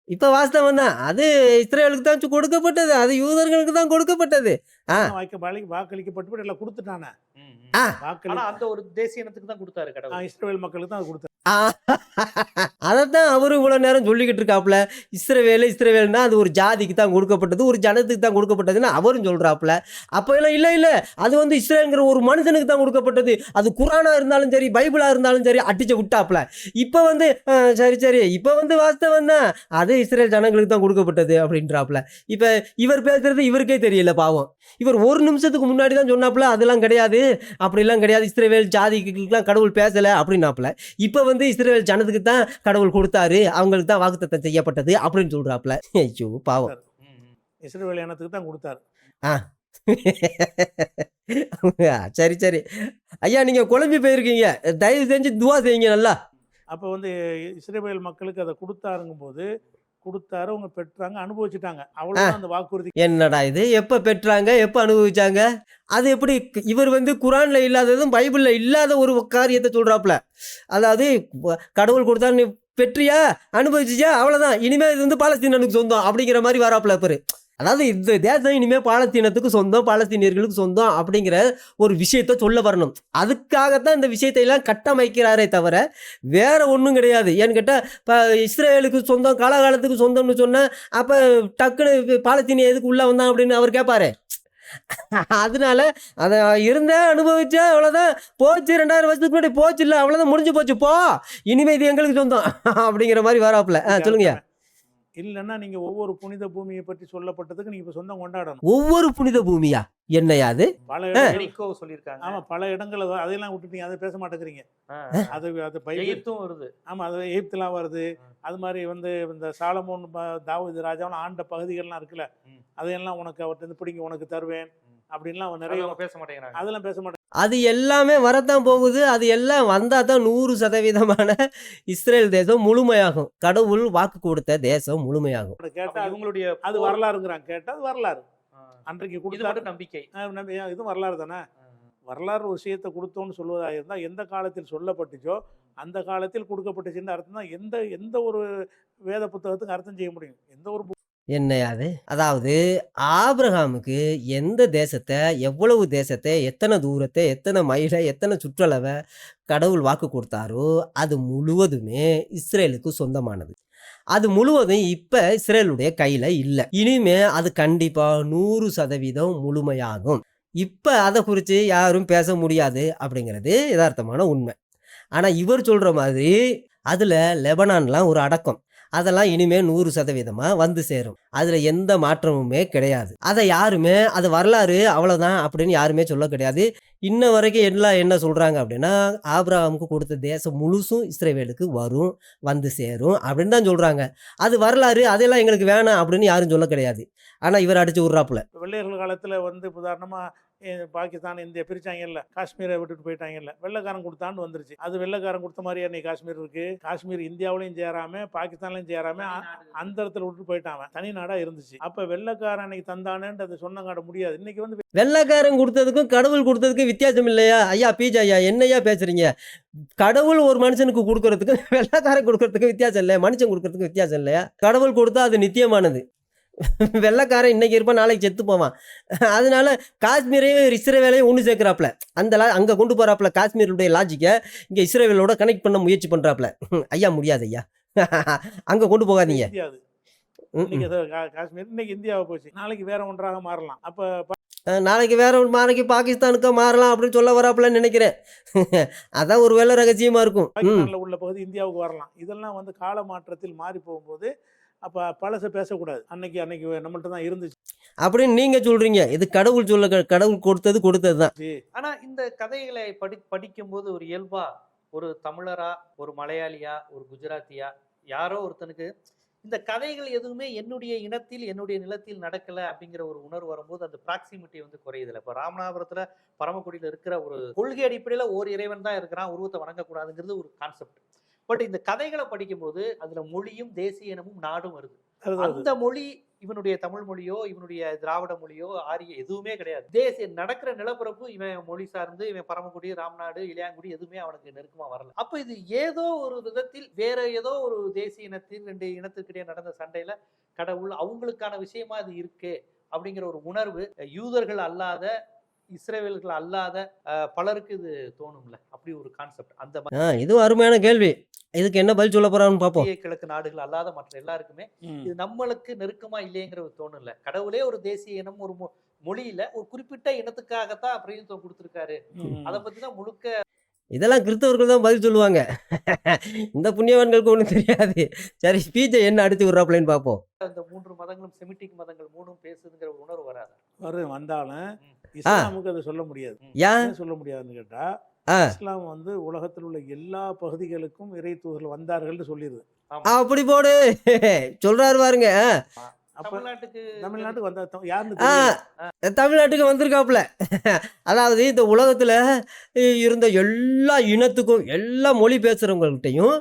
இப்போ வாஸ்தவம் தான், அது இஸ்ரேலுக்கு தான் கொடுக்கப்பட்டது, அது யூதர்களுக்கு தான் கொடுக்கப்பட்டது. வாக்களிக்கப்பட்டு எல்லாம் கொடுத்துட்டானே. ஆ. ஆனா அந்த ஒரு தேசிய இனத்துக்கு தான் கொடுத்தாரு கடவுள். இஸ்ரேல் மக்களுக்கு தான் கொடுத்தாரு. அதைத்தான் அவரு இவ்வளோ நேரம் சொல்லிக்கிட்டு இருக்காப்புல. இஸ்ரவேல்னா அது ஒரு ஜாதிக்கு தான் கொடுக்கப்பட்டது, ஒரு ஜனத்துக்கு தான் கொடுக்கப்பட்டதுன்னு அவரும் சொல்கிறாப்புல. அப்போ எல்லாம் இல்லை, அது வந்து இஸ்ரேலுங்கிற ஒரு மனுஷனுக்கு தான் கொடுக்கப்பட்டது, அது குரானாக இருந்தாலும் சரி பைபிளாக இருந்தாலும் சரி அடிச்சு விட்டாப்புல. இப்போ வந்து சரி இப்போ வந்து வாஸ்தவம் தான், அது இஸ்ரேல் ஜனங்களுக்கு தான் கொடுக்கப்பட்டது அப்படின்றாப்புல. இப்போ இவர் பேசுறது இவருக்கே தெரியல பாவம். இவர் ஒரு நிமிஷத்துக்கு முன்னாடி தான் சொன்னாப்புல அதெல்லாம் கிடையாது, அப்படிலாம் கிடையாது, இஸ்ரேல் ஜாதிக்குலாம் கடவுள் பேசலை அப்படின்னாப்புல. இப்போ வந்து இஸ்ரேல் ஜனத்துக்கு தான் கடவுள் கொடுத்தாரு, அவங்களுக்கு தான் வாக்குத்தத்தம் செய்யப்பட்டது அப்படின்னு சொல்றாப்புல. ஐயோ பாவம். இஸ்ரேல் இனத்துக்கு தான் கொடுத்தாரு. சரி ஐயா, நீங்க குழம்பி போயிருக்கீங்க, தயவு செஞ்சு துவா செய்யுங்க நல்லா. அப்போ வந்து இஸ்ரேல் மக்களுக்கு அதை கொடுத்தாருங்கும் போது கொடுத்தாரு, அவங்க பெற்றாங்க, அனுபவிச்சுட்டாங்க. அவ்வளவுதான் அந்த வாக்குறுதி. என்னடா இது, எப்போ பெற்றாங்க எப்போ அனுபவிச்சாங்க? அது எப்படி? இவர் வந்து குரான்ல இல்லாததும் பைபிளில் இல்லாத ஒரு காரியத்தை சொல்கிறாப்புல. அதாவது கடவுள் கொடுத்தா நீ பெற்றியா அனுபவிச்சியா அவ்வளோதான், இனிமேல் இது வந்து பாலஸ்தீனனுக்கு சொந்தம் அப்படிங்கிற மாதிரி வராப்புல பேர். அதாவது இந்த தேசம் இனிமேல் பாலஸ்தீனத்துக்கு சொந்தம், பாலஸ்தீனியர்களுக்கு சொந்தம் அப்படிங்கிற ஒரு விஷயத்த சொல்ல வரணும். அதுக்காகத்தான் இந்த விஷயத்தை எல்லாம் கட்டமைக்கிறாரே தவிர வேற ஒன்றும் கிடையாது. ஏன்னு கேட்டால் இப்போ இஸ்ரேலுக்கு சொந்தம் காலகாலத்துக்கு சொந்தம்னு சொன்னால் அப்போ டக்குன்னு பாலஸ்தீனிய எதுக்கு உள்ளே வந்தான் அப்படின்னு அவர் கேட்பாரு. அதனால அதை இருந்தேன் அனுபவிச்சா அவ்வளோதான், போச்சு 2000 வருஷத்துக்கு முன்னாடி போச்சு, இல்லை அவ்வளோதான் முடிஞ்சு போச்சு, போ இனிமேல் இது எங்களுக்கு சொந்தம் அப்படிங்கிற மாதிரி வராப்புல. சொல்லுங்க. இல்லைன்னா நீங்க ஒவ்வொரு புனித பூமியை பற்றி சொல்லப்பட்டதுக்கு நீங்க இப்ப சொந்தம் கொண்டாடணும். ஒவ்வொரு புனித பூமியா? என்னையா அது? பல சொல்லியிருக்காங்க. ஆமா, பல இடங்கள் அதெல்லாம் விட்டுட்டீங்க, அதை பேச மாட்டேங்கிறீங்க. அது பைபிளும் வருது. ஆமா, அது எகிப்துலாம் வருது. அது மாதிரி வந்து இந்த சாலமோன் தாவீது ராஜாவும் ஆண்ட பகுதிகள்லாம் இருக்குல்ல, அதையெல்லாம் உனக்கு அவர்கிட்ட பிடிங்க, உனக்கு தருவேன் அப்படின்லாம் நிறைய பேச மாட்டேங்கிறாங்க. அதெல்லாம் பேச மாட்டேங்க. அது எல்லாமே வரத்தான் போகுது. அது எல்லாம் வந்தால் தான் 100% இஸ்ரேல் தேசம் முழுமையாகும். கடவுள் வாக்கு கொடுத்த தேசம் முழுமையாகும். கேட்டா இவங்களுடைய அது வரலாறுங்கிறாங்க. கேட்டா அது வரலாறு. அன்றைக்கு கொடுத்த நம்பிக்கை இதுவும் வரலாறு தானே. வரலாறு ஒரு விஷயத்தை கொடுத்தோன்னு சொல்வதாக இருந்தால் எந்த காலத்தில் சொல்லப்பட்டுச்சோ அந்த காலத்தில் கொடுக்கப்பட்டுச்சுன்னு அர்த்தம் தான். எந்த ஒரு வேத புத்தகத்துக்கு அர்த்தம் செய்ய முடியும். எந்த ஒரு என்னையாது, அதாவது ஆபிரகாமுக்கு எந்த தேசத்தை, எவ்வளவு தேசத்தை, எத்தனை தூரத்தை, எத்தனை மைலை, எத்தனை சுற்றளவை கடவுள் வாக்கு கொடுத்தாரோ அது முழுவதுமே இஸ்ரேலுக்கு சொந்தமானது. அது முழுவதும் இப்போ இஸ்ரேலுடைய கையில் இல்லை. இனிமே அது கண்டிப்பாக 100% முழுமையாகும். இப்போ அதை குறித்து யாரும் பேச முடியாது அப்படிங்கிறது யதார்த்தமான உண்மை. ஆனால் இவர் சொல்கிற மாதிரி அதில் லெபனான்லாம் ஒரு அடக்கம், அதெல்லாம் இனிமேல் 100% வந்து சேரும். அதில் எந்த மாற்றமுமே கிடையாது. அதை யாருமே அது வரலாறு அவ்வளோதான் அப்படின்னு யாருமே சொல்ல கிடையாது. இன்ன வரைக்கும் எல்லாம் என்ன சொல்கிறாங்க அப்படின்னா ஆபிரகாமுக்கு கொடுத்த தேசம் முழுசும் இஸ்ரவேலுக்கு வரும், வந்து சேரும் அப்படின்னு தான் சொல்கிறாங்க. அது வரலாறு, அதெல்லாம் எங்களுக்கு வேணாம் அப்படின்னு யாரும் சொல்ல கிடையாது. ஆனால் இவர் அடிச்சு விட்றாப்புல. வெள்ளையர்கள் காலத்தில் வந்து உதாரணமாக பாகிஸ்தான் இந்தியா பிரிச்சாங்கல்ல, காஷ்மீரை விட்டுட்டு போயிட்டாங்கல்ல, வெள்ளைக்காரன் கொடுத்தான்னு வந்துருச்சு. அது வெள்ளைக்காரன் கொடுத்த மாதிரியா நீ காஷ்மீர் இருக்கு? காஷ்மீர் இந்தியாவிலையும் சேராம பாகிஸ்தான்லையும் சேராம அந்த இடத்துல விட்டுட்டு போயிட்டாங்க, தனி நாடா இருந்துச்சு. அப்ப வெள்ளைக்காரன் அன்னைக்கு தந்தானேன்னு அதை சொன்னங்காட முடியாது. இன்னைக்கு வந்து வெள்ளைக்காரன் கொடுத்ததுக்கும் கடவுள் கொடுத்ததுக்கும் வித்தியாசம் இல்லையா? ஐயா பிஜே ஐயா, என்னையா பேசுறீங்க? கடவுள் ஒரு மனுஷனுக்கு கொடுக்கறதுக்கும் வெள்ளைக்காரன் கொடுக்கறதுக்கும் வித்தியாசம் இல்லையா? மனுஷன் கொடுக்கறதுக்கும் வித்தியாசம் இல்லையா? கடவுள் கொடுத்தா அது நித்தியமானது. வெள்ளைக்காரன் இன்னைக்கு இருப்பான், நாளைக்கு செத்து போவான். அதனால காஷ்மீரையும் இஸ்ரேலையும் ஒன்று சேர்க்குறாப்புல. அங்கே கொண்டு போகிறாப்புல. காஷ்மீருடைய லாஜிக்கை இங்கே இஸ்ரேலோட கனெக்ட் பண்ண முயற்சி பண்ணுறாப்புல. ஐயா முடியாது ஐயா, அங்கே கொண்டு போகாதீங்க. காஷ்மீர் இன்னைக்கு இந்தியாவை போச்சு, நாளைக்கு வேற ஒன்றாக மாறலாம். அப்போ நாளைக்கு வேற ஒரு நாளைக்கு பாகிஸ்தானுக்கு மாறலாம் அப்படின்னு சொல்ல வராப்புலன்னு நினைக்கிறேன். அதான் ஒரு வேலை ரகசியமாக இருக்கும். பாகிஸ்தானில் உள்ள பகுதி இந்தியாவுக்கு வரலாம். இதெல்லாம் வந்து கால மாற்றத்தில் மாறி போகும்போது அப்போ பழசை பேசக்கூடாது. அன்னைக்கு நம்மள்ட்ட தான் இருந்துச்சு. அப்படின்னு நீங்கள் சொல்கிறீங்க. இது கடவுள் கடவுள் கொடுத்தது தான். ஆனா இந்த கதைகளை படிக்கும்போது ஒரு இயல்பா ஒரு தமிழரா, ஒரு மலையாளியா, ஒரு குஜராத்தியா, யாரோ ஒருத்தனுக்கு இந்த கதைகள் எதுவுமே என்னுடைய இனத்தில் என்னுடைய நிலத்தில் நடக்கல அப்படிங்கிற ஒரு உணர்வு வரும்போது அந்த ப்ராக்சிமிட்டி வந்து குறையுதுல. இப்ப ராமநாதபுரத்துல பரமக்குடியில இருக்கிற ஒரு கொள்கை அடிப்படையில ஒரு இறைவன் தான் இருக்கிறான், உருவத்தை வணங்கக்கூடாதுங்கிறது ஒரு கான்செப்ட். பட் இந்த கதைகளை படிக்கும்போது அதுல மொழியும் தேசிய இனமும் நாடும் வருது. அந்த மொழி இவனுடைய தமிழ் மொழியோ இவனுடைய திராவிட மொழியோ ஆரிய எதுவுமே கிடையாது. தேசிய நடக்கிற நிலப்பரப்பு இவன் மொழி சார்ந்து இவன் பரமக்குடி, ராம்நாடு, இளையாங்குடி எதுவுமே அவனுக்கு நெருக்கமா வரல. அப்ப இது ஏதோ ஒரு விதத்தில் வேற ஏதோ ஒரு தேசிய இனத்தில் 2 இனத்துக்கிடையே நடந்த சண்டையில கடவுள் அவங்களுக்கான விஷயமா அது இருக்கு அப்படிங்கிற ஒரு உணர்வு யூதர்கள் அல்லாத, இஸ்ரேவேல்கள் அல்லாத பலருக்கு இது தோணும்ல. அப்படி ஒரு கான்செப்ட். அந்த இதுவும் அருமையான கேள்வி. இதுக்கு என்ன பதில் சொல்ல போறான்னு பார்ப்போம். கிழக்கு நாடுகள் அல்லாத மற்ற எல்லாருக்குமே இது நம்மளுக்கு நெருக்கமா இல்லைங்கிற தோணும்ல. கடவுளே ஒரு தேசிய இனம், ஒரு மொழியில ஒரு குறிப்பிட்ட இனத்துக்காகத்தான் பிரதிநிதித்துவம் கொடுத்திருக்காரு. அதை பத்தி தான் முழுக்க. இதெல்லாம் கிறிஸ்தவர்கள் தான் பதில் சொல்லுவாங்க. இந்த புண்ணியவான்களுக்கு ஒன்றும் தெரியாது. சரி, ஸ்பீச்சை என்ன அடிச்சு விடுறாப்லன்னு பார்ப்போம். அந்த 3 மதங்களும் செமிட்டிக் மதங்கள் 3ம் பேசுதுங்கிற ஒரு உணர்வு வராது. வந்தாலும் இஸ்லாமுக்கு அதை சொல்ல முடியாது. ஏன் சொல்ல முடியாதுன்னு கேட்டா, இஸ்லாம் வந்து உலகத்தில் உள்ள எல்லா பகுதிகளுக்கும் இறை தூதர்கள் வந்தார்கள் சொல்லிடுது. அப்படி போடு சொல்றாரு பாருங்க. தமிழ்நாட்டுக்கு வந்தா யாருன்னு தமிழ்நாட்டுக்கு வந்திருக்காப்புல. அதாவது இந்த உலகத்துல இருந்த எல்லா இனத்துக்கும் எல்லா மொழி பேசுறவங்கள்ட்டையும்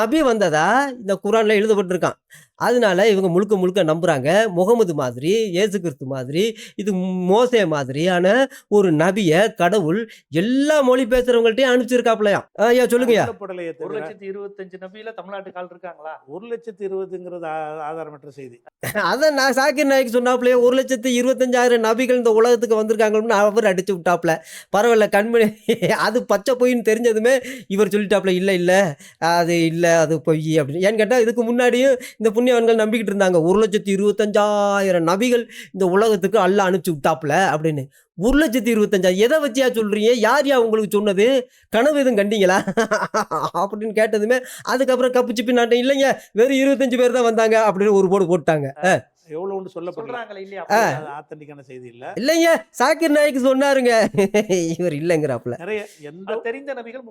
நபி வந்ததா இந்த குரான்ல எழுதப்பட்டிருக்கான். அதனால இவங்க முழுக்க முழுக்க நம்புறாங்க. முகமது மாதிரி, இயேசு கிறிஸ்து மாதிரி, இது மோசே மாதிரியான ஒரு நபிய கடவுள் எல்லா மொழி பேசுறவங்கள்ட்டையும் அனுப்பிச்சிருக்காப்லையா. ஐயா சொல்லுங்கய்யா. 1,25,000 நபியில தமிழ்நாட்டுக்கு ஆள் இருக்காங்களா? 1,20,000ங்கிறது ஆதாரமற்ற செய்தி. அதான் நான் சாக்கிர் நாய்க்கு சொன்னாப்லையே 1,25,000 நபிகள் இந்த உலகத்துக்கு வந்திருக்காங்கன்னு அவர் அடிச்சு விட்டாப்ல. பரவாயில்ல, கண்மணி அது பச்சை பொய்ன்னு தெரிஞ்சதுமே இவர் சொல்லிட்டாப்ல, இல்லை இல்லை அது இல்லை, அது பொய் அப்படின்னு. ஏன்னு கேட்டால் இதுக்கு முன்னாடியும் இந்த புண்ணியவான்கள் நம்பிக்கிட்டு இருந்தாங்க 1,25,000 நபிகள் இந்த உலகத்துக்கு அல்லாஹ் அனுப்பிச்சு விட்டாப்ல அப்படின்னு. 1,25,000 எதை வச்சியா சொல்றீங்க? யார் உங்களுக்கு சொன்னது? கனவு எதுவும் கண்டீங்களா அப்படின்னு கேட்டதுமே அதுக்கப்புறம் கப்பு சிப்பி நாட்டம் இல்லைங்க, வெறும் 25 பேர் தான் வந்தாங்க அப்படின்னு ஒரு போடு போட்டாங்க. எவ்வளவு சொல்றாங்களே இல்லையா? ஆத்தன்டிக்கான செய்தி இல்ல. இல்லைங்க, சாக்கிர் நாய்க்கு சொன்னாருங்க, இவர் இல்லைங்கிறாப்புல. நிறைய எந்த தெரிந்த நபிகள்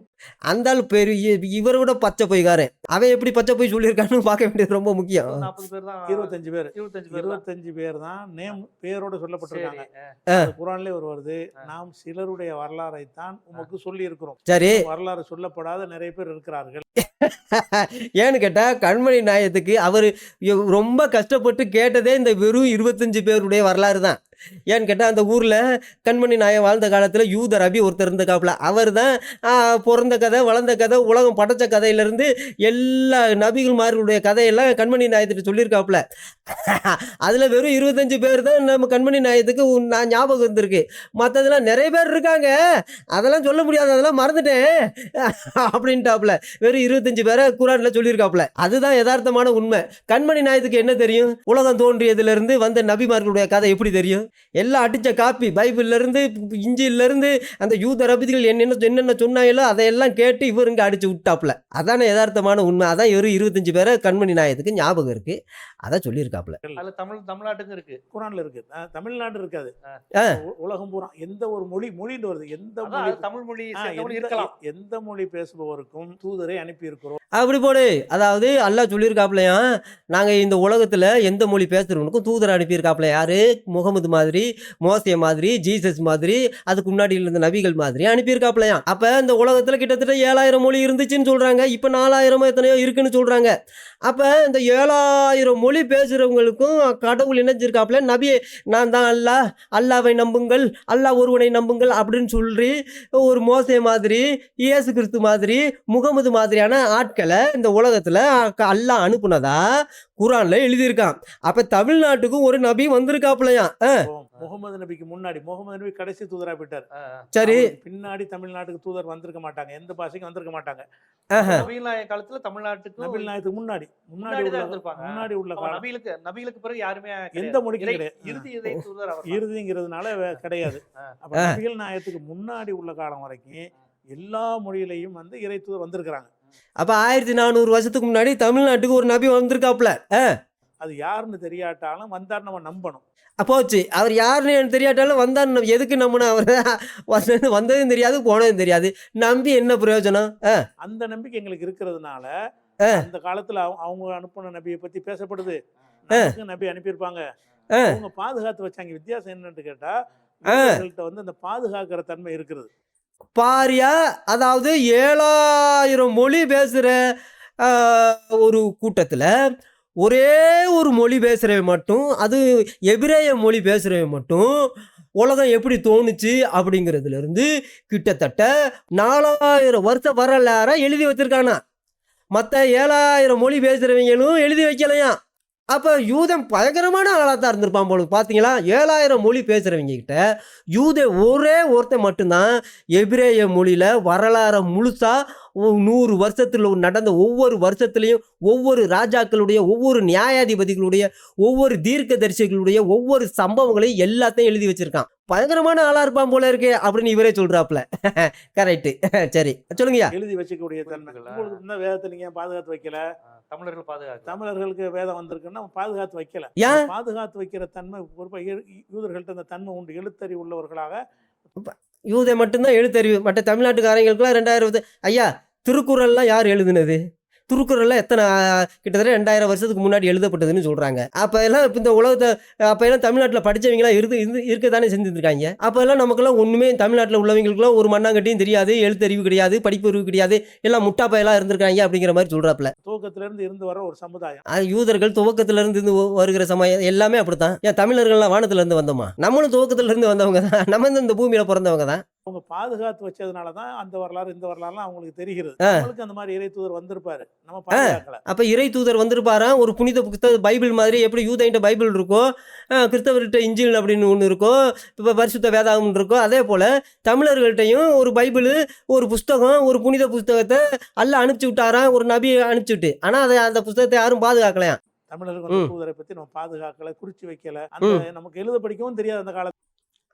அந்த ஆள் பெரிய இவரோட பச்சை பொய்காரன். அவன் எப்படி பச்சை பொய் சொல்லியிருக்கான்னு பார்க்க வேண்டியது ரொம்ப முக்கியம். 40 பேர் தான், 25 பேர் தான் நேம் பேரோட சொல்லப்பட்டிருக்காங்க. குரான்ல வருது, நாம் சிலருடைய வரலாறை தான் உமக்கு சொல்லி இருக்கிறோம். சரி, வரலாறு சொல்லப்படாத நிறைய பேர் இருக்கிறார்கள். ஏன்னு கேட்டா கண்மணி நாயத்துக்கு அவர் ரொம்ப கஷ்டப்பட்டு கேட்டதே இந்த வெறும் 25 பேருடைய வரலாறு தான். ஏன்னு கேட்டால் அந்த ஊரில் கண்மணி நாயன் வாழ்ந்த காலத்தில் யூத ரபி ஒருத்தர் இருந்தக்காப்புல. அவர் தான் பிறந்த கதை, வளர்ந்த கதை, உலகம் படைச்ச கதையிலேருந்து எல்லா நபிகள்மார்களுடைய கதையெல்லாம் கண்மணி நாயத்துக்கு சொல்லியிருக்காப்புல. அதில் வெறும் 25 பேர் தான் நம்ம கண்மணி நாயத்துக்கு நான் ஞாபகம் இருந்திருக்கு. மற்றதெல்லாம் நிறைய பேர் இருக்காங்க, அதெல்லாம் சொல்ல முடியாது, அதெல்லாம் மறந்துட்டேன் அப்படின்ட்டாப்புல. வெறும் 25 பேரை குரானில் சொல்லியிருக்காப்புல. அதுதான் யதார்த்தமான உண்மை. கண்மணி நாயத்துக்கு என்ன தெரியும்? உலகம் தோன்றியதுலேருந்து வந்த நபிமார்களுடைய கதை எப்படி தெரியும்? எல்லாம் அடித்த காப்பி, பைபிள்லேருந்து இஞ்சிலேருந்து அந்த யூத ரபிதிகள் என்னென்ன சொன்னாங்களோ அதையெல்லாம் கேட்டு இவர் இங்கே அடித்து விட்டாப்புல. அதான யதார்த்தமான உண்மை. அதான் ஒரு 25 பேரை கண்மணி நாயத்துக்கு ஞாபகம் இருக்குது, அதை சொல்லியிருக்காப்புல. தமிழ்நாட்டுக்கு இருக்கு, குரான்ல இருக்கு. தமிழ்நாடு இருக்காது, உலகம் பூரா எந்த ஒரு மொழின்னு வருது. எந்த தமிழ் மொழி எந்த மொழி பேசுபவருக்கும் தூதரை அனுப்பி இருக்கிறோம். அப்படி போடு. அதாவது அல்லாஹ் சொல்லியிருக்காப்புலையா, நாங்கள் இந்த உலகத்தில் எந்த மொழி பேசுகிறவனுக்கும் தூதரை அனுப்பியிருக்காப்புல. யாரு? முகமது மாதிரி, மோசே மாதிரி, ஜீசஸ் மாதிரி, அதுக்கு முன்னாடி இருந்த நபிகள் மாதிரி அனுப்பியிருக்காப்புலையா. அப்போ இந்த உலகத்தில் கிட்டத்தட்ட 7,000 மொழி இருந்துச்சுன்னு சொல்கிறாங்க. இப்போ 4,000 எத்தனையோ இருக்குன்னு சொல்கிறாங்க. அப்போ இந்த 7,000 மொழி பேசுகிறவங்களுக்கும் கடவுள் இணைஞ்சிருக்காப்புல. நபியை நான் தான் அல்லாஹ், அல்லாவை நம்புங்கள், அல்லாஹ் ஒருவனை நம்புங்கள் அப்படின்னு சொல்லி ஒரு மோசே மாதிரி, இயேசு கிறிஸ்து மாதிரி, முகமது மாதிரியான ஆட்கள் நபிகளை இந்த உலகத்துல அல்லாஹ் அனுப்புனதா குரான்ல எழுதியிருக்கான். அப்ப தமிழ்நாட்டுக்கும் ஒரு நபி வந்திருக்காப்லையா. முகமது நபிக்கு முன்னாடி முகமது நபி கடைசி தூதரா போயிட்டார். சரி, அவருக்கு பின்னாடி தமிழ்நாட்டுக்கு தூதர் வந்திருக்க மாட்டாங்க, எந்த பாஷைக்கும் வந்திருக்க மாட்டாங்க. நபிகள் நாயக காலத்துல தமிழ்நாட்டுக்கு நபிகள் நாயகத்துக்கு முன்னாடி முன்னாடி உள்ள காலம். நபிகளுக்கு பிறகு யாருமே எந்த மொழிக்கும் கிடையாது. இறுதி இறை தூதர் அவர். இறுதிங்கிறதுனால கிடையாது. அப்ப நபிகள் நாயகத்துக்கு முன்னாடி உள்ள காலம் வரைக்கும் எல்லா மொழியிலையும் வந்து இறை தூதர் வந்திருக்கிறாங்க. அப்ப 1400 வருஷத்துக்கு முன்னாடி தமிழ்நாட்டுக்கு ஒரு நபி வந்திருக்காப்ல. அது யாருன்னு தெரியாட்டாலும் வந்தார் நம்ம நம்பணும். போச்சு. அவர் யாருன்னு எனக்கு தெரியாட்டாலும் வந்தார். எதுக்கு நம்பினா அவர் வந்ததும் தெரியாது போனதும் தெரியாது, நம்பி என்ன பிரயோஜனம்? அந்த நம்பிக்கை எங்களுக்கு இருக்கிறதுனால அந்த காலத்துல அவங்க அனுப்பின நபியை பத்தி பேசப்படுது. நபி அனுப்பியிருப்பாங்க, அவங்க பாதுகாத்து வச்சாங்க. வித்தியாசம் என்னன்னு கேட்டா வந்து அந்த பாதுகாக்கிற தன்மை இருக்கிறது. பாரியா, அதாவது 7000 மொழி பேசுற ஒரு கூட்டத்துல ஒரே ஒரு மொழி பேசுகிறவன் மட்டும், அது எபிரேய மொழி பேசுகிறவன் மட்டும் உலகம் எப்படி தோணுச்சு அப்படிங்கிறதுலேருந்து கிட்டத்தட்ட 4000 வருஷ வரலாற எழுதி வச்சிருக்கானா. மற்ற 7000 மொழி பேசுகிறவங்களும் எழுதி வைக்கலையாம். அப்போ யூதன் பயங்கரமான ஆளாக தான் இருந்திருப்பான் போல. பார்த்தீங்களா, 7000 மொழி பேசுகிறவங்க கிட்ட ஒரே ஒருத்தன் மட்டும்தான் எபிரேய மொழியில் வரலாறை முழுசாக 100 வருஷத்தில் நடந்த ஒவ்வொரு வருஷத்துலையும் ஒவ்வொரு ராஜாக்களுடைய, ஒவ்வொரு நியாயாதிபதிகளுடைய, ஒவ்வொரு தீர்க்கதரிசிகளுடைய ஒவ்வொரு சம்பவங்களையும் எல்லாத்தையும் எழுதி வச்சிருக்கான். பயங்கரமான ஆளா இருப்பான் போல இருக்கே அப்படின்னு இவரே சொல்றாப்ல. கரெக்ட். சரி, சொல்லுங்கய்யா. எழுதி வச்சுக்கூடிய தன்மைகள் உங்களுக்கு வேதத்தை நீங்க பாதுகாத்து வைக்கல. தமிழர்களுக்கு வேதம் வந்திருக்குன்னா பாதுகாத்து வைக்கல. பாதுகாத்து வைக்கிற தன்மை யூதர்கள்ட்ட அந்த தன்மை உண்டு. எழுத்தறிவு உள்ளவர்களாக யூதை மட்டும்தான் எழுத்தறிவு. மற்ற தமிழ்நாட்டுக்காரங்களுக்குலாம் 2000 ஐயா, திருக்குறள்லாம் யார் எழுதுனது? திருக்குறள்லாம் எத்தனை கிட்டத்தட்ட 2000 வருஷத்துக்கு முன்னாடி எழுதப்பட்டதுன்னு சொல்கிறாங்க. அப்போ எல்லாம் இப்போ இந்த உலகத்தை அப்போ எல்லாம் தமிழ்நாட்டில் படித்தவங்களாம் இருக்க தானே செஞ்சுருக்காங்க. அப்போ எல்லாம் நமக்கெல்லாம் ஒன்றுமே தமிழ்நாட்டில் உள்ளவங்களுக்குலாம் ஒரு மண்ணாங்கட்டியும் தெரியாது, எழுத்தறிவு கிடையாது, படிப்பறிவு கிடையாது, எல்லாம் முட்டாப்பையெல்லாம் இருந்திருக்காங்க அப்படிங்கிற மாதிரி சொல்கிறாப்புல. துவக்கத்திலேருந்து இருந்து வர ஒரு சமுதாயம். யூதர்கள் துவக்கத்திலேருந்து இருந்து வருகிற சமயம் எல்லாமே அப்படித்தான். ஏன் தமிழர்கள்லாம் வானத்திலேருந்து வந்தோமா? நம்மளும் துவக்கத்திலேருந்து வந்தவங்க தான். நம்ம இந்த பூமியில் பிறந்தவங்க தான். அவங்க பாதுகாத்து வச்சதுனால தான் அந்த வரலாறு இந்த வரலாறுலாம் அவங்களுக்கு தெரிகிறது. அவங்களுக்கு அந்த மாதிரி இறை தூதர் வந்திருப்பாரு, நம்ம பாதுகாக்கல. அப்ப இறை தூதர் வந்திருப்பாராம். ஒரு புனித புத்தக பைபிள் மாதிரி எப்படி யூதன்ட்ட பைபிள் இருக்கோ, கிறிஸ்தவர்கிட்ட இஞ்சில் அப்படின்னு ஒன்று இருக்கோ, இப்போ பரிசுத்த வேதாகம் இருக்கோ, அதே போல தமிழர்கள்ட்டையும் ஒரு பைபிள், ஒரு புஸ்தகம், ஒரு புனித புஸ்தகத்தை அல்லாஹ் அனுப்பிச்சு விட்டாராம், ஒரு நபி அனுப்பிச்சு விட்டு. ஆனா அந்த புஸ்தகத்தை யாரும் பாதுகாக்கலையா. தமிழர்கள் தூதரை பத்தி நம்ம பாதுகாக்கல, குறிச்சு வைக்கல. அந்த நமக்கு எழுத படிக்கவும் தெரியாது அந்த காலத்துல.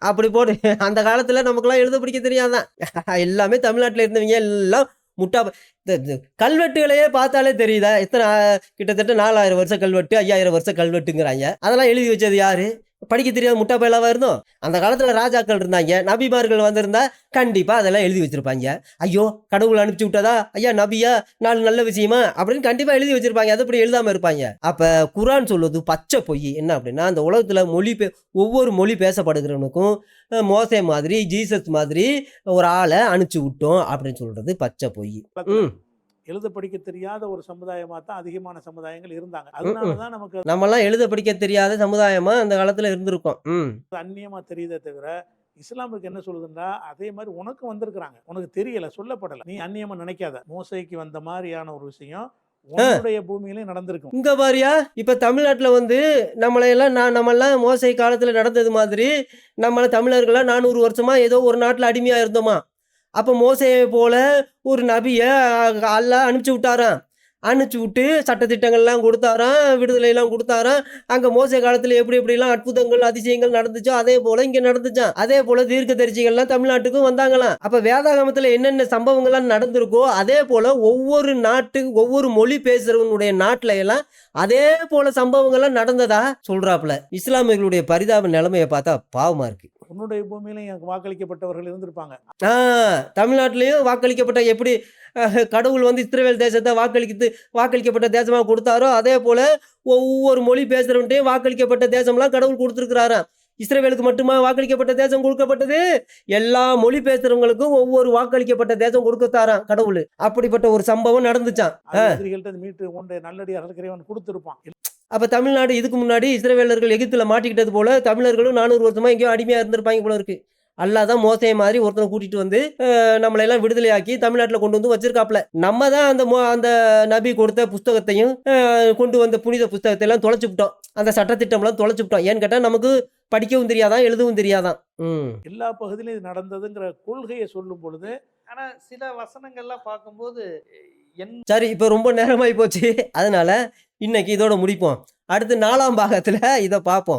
அப்படி போட்டு அந்த காலத்தில் நமக்குலாம் எழுத படிக்க தெரியாதான். எல்லாமே தமிழ்நாட்டில் இருந்தவங்க எல்லாம் முட்டா. கல்வெட்டுகளையே பார்த்தாலே தெரியுதா, எத்தனை கிட்டத்தட்ட 4000 வருஷம் கல்வெட்டு, 5000 வருஷம் கல்வெட்டுங்கிறாங்க. அதெல்லாம் எழுதி வச்சது யாரு? படிக்க தெரியாத முட்டா பயலாவா இருந்தோம். அந்த காலத்தில் ராஜாக்கள் இருந்தாங்க, நபிமார்கள் வந்திருந்தா கண்டிப்பாக அதெல்லாம் எழுதி வச்சிருப்பாங்க. ஐயோ கடவுள் அனுப்பிச்சு விட்டதா, ஐயா நபியா, நாலு நல்ல விஷயமா அப்படின்னு கண்டிப்பாக எழுதி வச்சிருப்பாங்க. அது அப்படி எழுதாமல் இருப்பாங்க. அப்போ குரான் சொல்வது பச்சை பொய். என்ன அப்படின்னா, அந்த உலகத்தில் ஒவ்வொரு மொழி பேசப்படுகிறவனுக்கும் மோசே மாதிரி, ஜீசஸ் மாதிரி ஒரு ஆளை அனுப்பிச்சு விட்டோம் அப்படின்னு சொல்றது பச்சை பொய். எழுத படிக்க தெரியாத ஒரு சமுதாயமா தான் அதிகமான சமுதாயங்கள் இருந்தாங்க. அதனாலதான் நமக்கு நம்மெல்லாம் எழுத படிக்க தெரியாத சமுதாயமா அந்த காலத்துல இருந்திருக்கோம். அந்நியமா தெரியுதே தவிர இஸ்லாமுக்கு என்ன சொல்லுதுன்னா, அதே மாதிரி உனக்கு வந்திருக்கிறாங்க, உனக்கு தெரியல, சொல்லப்படல, நீ அந்நியமா நினைக்காத. மோசைக்கு வந்த மாதிரியான ஒரு விஷயம் உன்னுடைய பூமியிலே நடந்திருக்கும். இங்க பாரியா, இப்ப தமிழ்நாட்டுல வந்து நம்மெல்லாம் மோசை காலத்துல நடந்தது மாதிரி நம்மள தமிழர்களா 400 வருஷமா ஏதோ ஒரு நாட்டுல அடிமையா இருந்தோமா. அப்போ மோசையை போல ஒரு நபியை அல்லாஹ் அனுப்பிச்சி விட்டாராம். அனுப்பிச்சி விட்டு சட்டத்திட்டங்கள்லாம் கொடுத்தாராம், விடுதலையெல்லாம் கொடுத்தாராம். அங்கே மோசை காலத்தில் எப்படிலாம் அற்புதங்கள் அதிசயங்கள் நடந்துச்சோ அதே போல் இங்கே நடந்துச்சான். அதே போல் தீர்க்கதரிசிகள்லாம் தமிழ்நாட்டுக்கும் வந்தாங்களாம். அப்போ வேதாகமத்தில் என்னென்ன சம்பவங்கள்லாம் நடந்திருக்கோ அதே போல் ஒவ்வொரு ஒவ்வொரு மொழி பேசுகிறவனுடைய நாட்டில எல்லாம் அதே போல் சம்பவங்கள்லாம் நடந்ததா சொல்கிறாப்புல. இஸ்லாமியர்களுடைய பரிதாப நிலைமையை பார்த்தா பாவமாக இருக்கு. உன்னுடைய பூமியிலையும் வாக்களிக்கப்பட்டவர்கள் இருந்திருப்பாங்க. தமிழ்நாட்டிலையும் வாக்களிக்கப்பட்ட, எப்படி கடவுள் வந்து இஸ்ரவேல் தேசத்தை வாக்களிக்கப்பட்ட தேசமாக கொடுத்தாரோ அதே போல் ஒவ்வொரு மொழி பேசுகிறவன்ட்டையும் வாக்களிக்கப்பட்ட தேசம்லாம் கடவுள் கொடுத்துருக்கிறாராம். இஸ்ரவேலுக்கு மட்டுமா வாக்களிக்கப்பட்ட தேசம் கொடுக்கப்பட்டது? எல்லா மொழி பேசுறவங்களுக்கும் ஒவ்வொரு வாக்களிக்கப்பட்ட தேசம் கொடுக்கத்தாராம் கடவுள். அப்படிப்பட்ட ஒரு சம்பவம் நடந்துச்சான். அப்ப தமிழ்நாடு இதுக்கு முன்னாடி இஸ்ரவேலர்கள் எகிப்துல மாட்டிக்கிட்டது போல தமிழர்களும் 400 வருஷமா எங்கேயோ அடிமையா இருந்திருப்பாங்க போல இருக்கு. அல்லாஹ் தான் மோசே மாதிரி ஒருத்தனை கூட்டிட்டு வந்து நம்மளை எல்லாம் விடுதலையாக்கி தமிழ்நாட்டில் கொண்டு வந்து வச்சிருக்காப்ல. நம்ம தான் அந்த நபி கொடுத்த புஸ்தகத்தையும் கொண்டு வந்த புனித புஸ்தகத்தை எல்லாம் தொலைச்சுவிட்டோம். அந்த சட்டத்திட்டம்லாம் தொலைச்சுவிட்டோம். ஏன்னு கேட்டால் நமக்கு படிக்கவும் தெரியாதான், எழுதவும் தெரியாதான். எல்லா பகுதியிலும் இது நடந்ததுங்கிற கொள்கையை சொல்லும் பொழுது ஆனா சில வசனங்கள்லாம் பார்க்கும்போது சரி, இப்போ ரொம்ப நேரமாகி போச்சு. அதனால இன்னைக்கு இதோட முடிப்போம். அடுத்து 4ஆம் பாகத்தில் இதை பார்ப்போம்.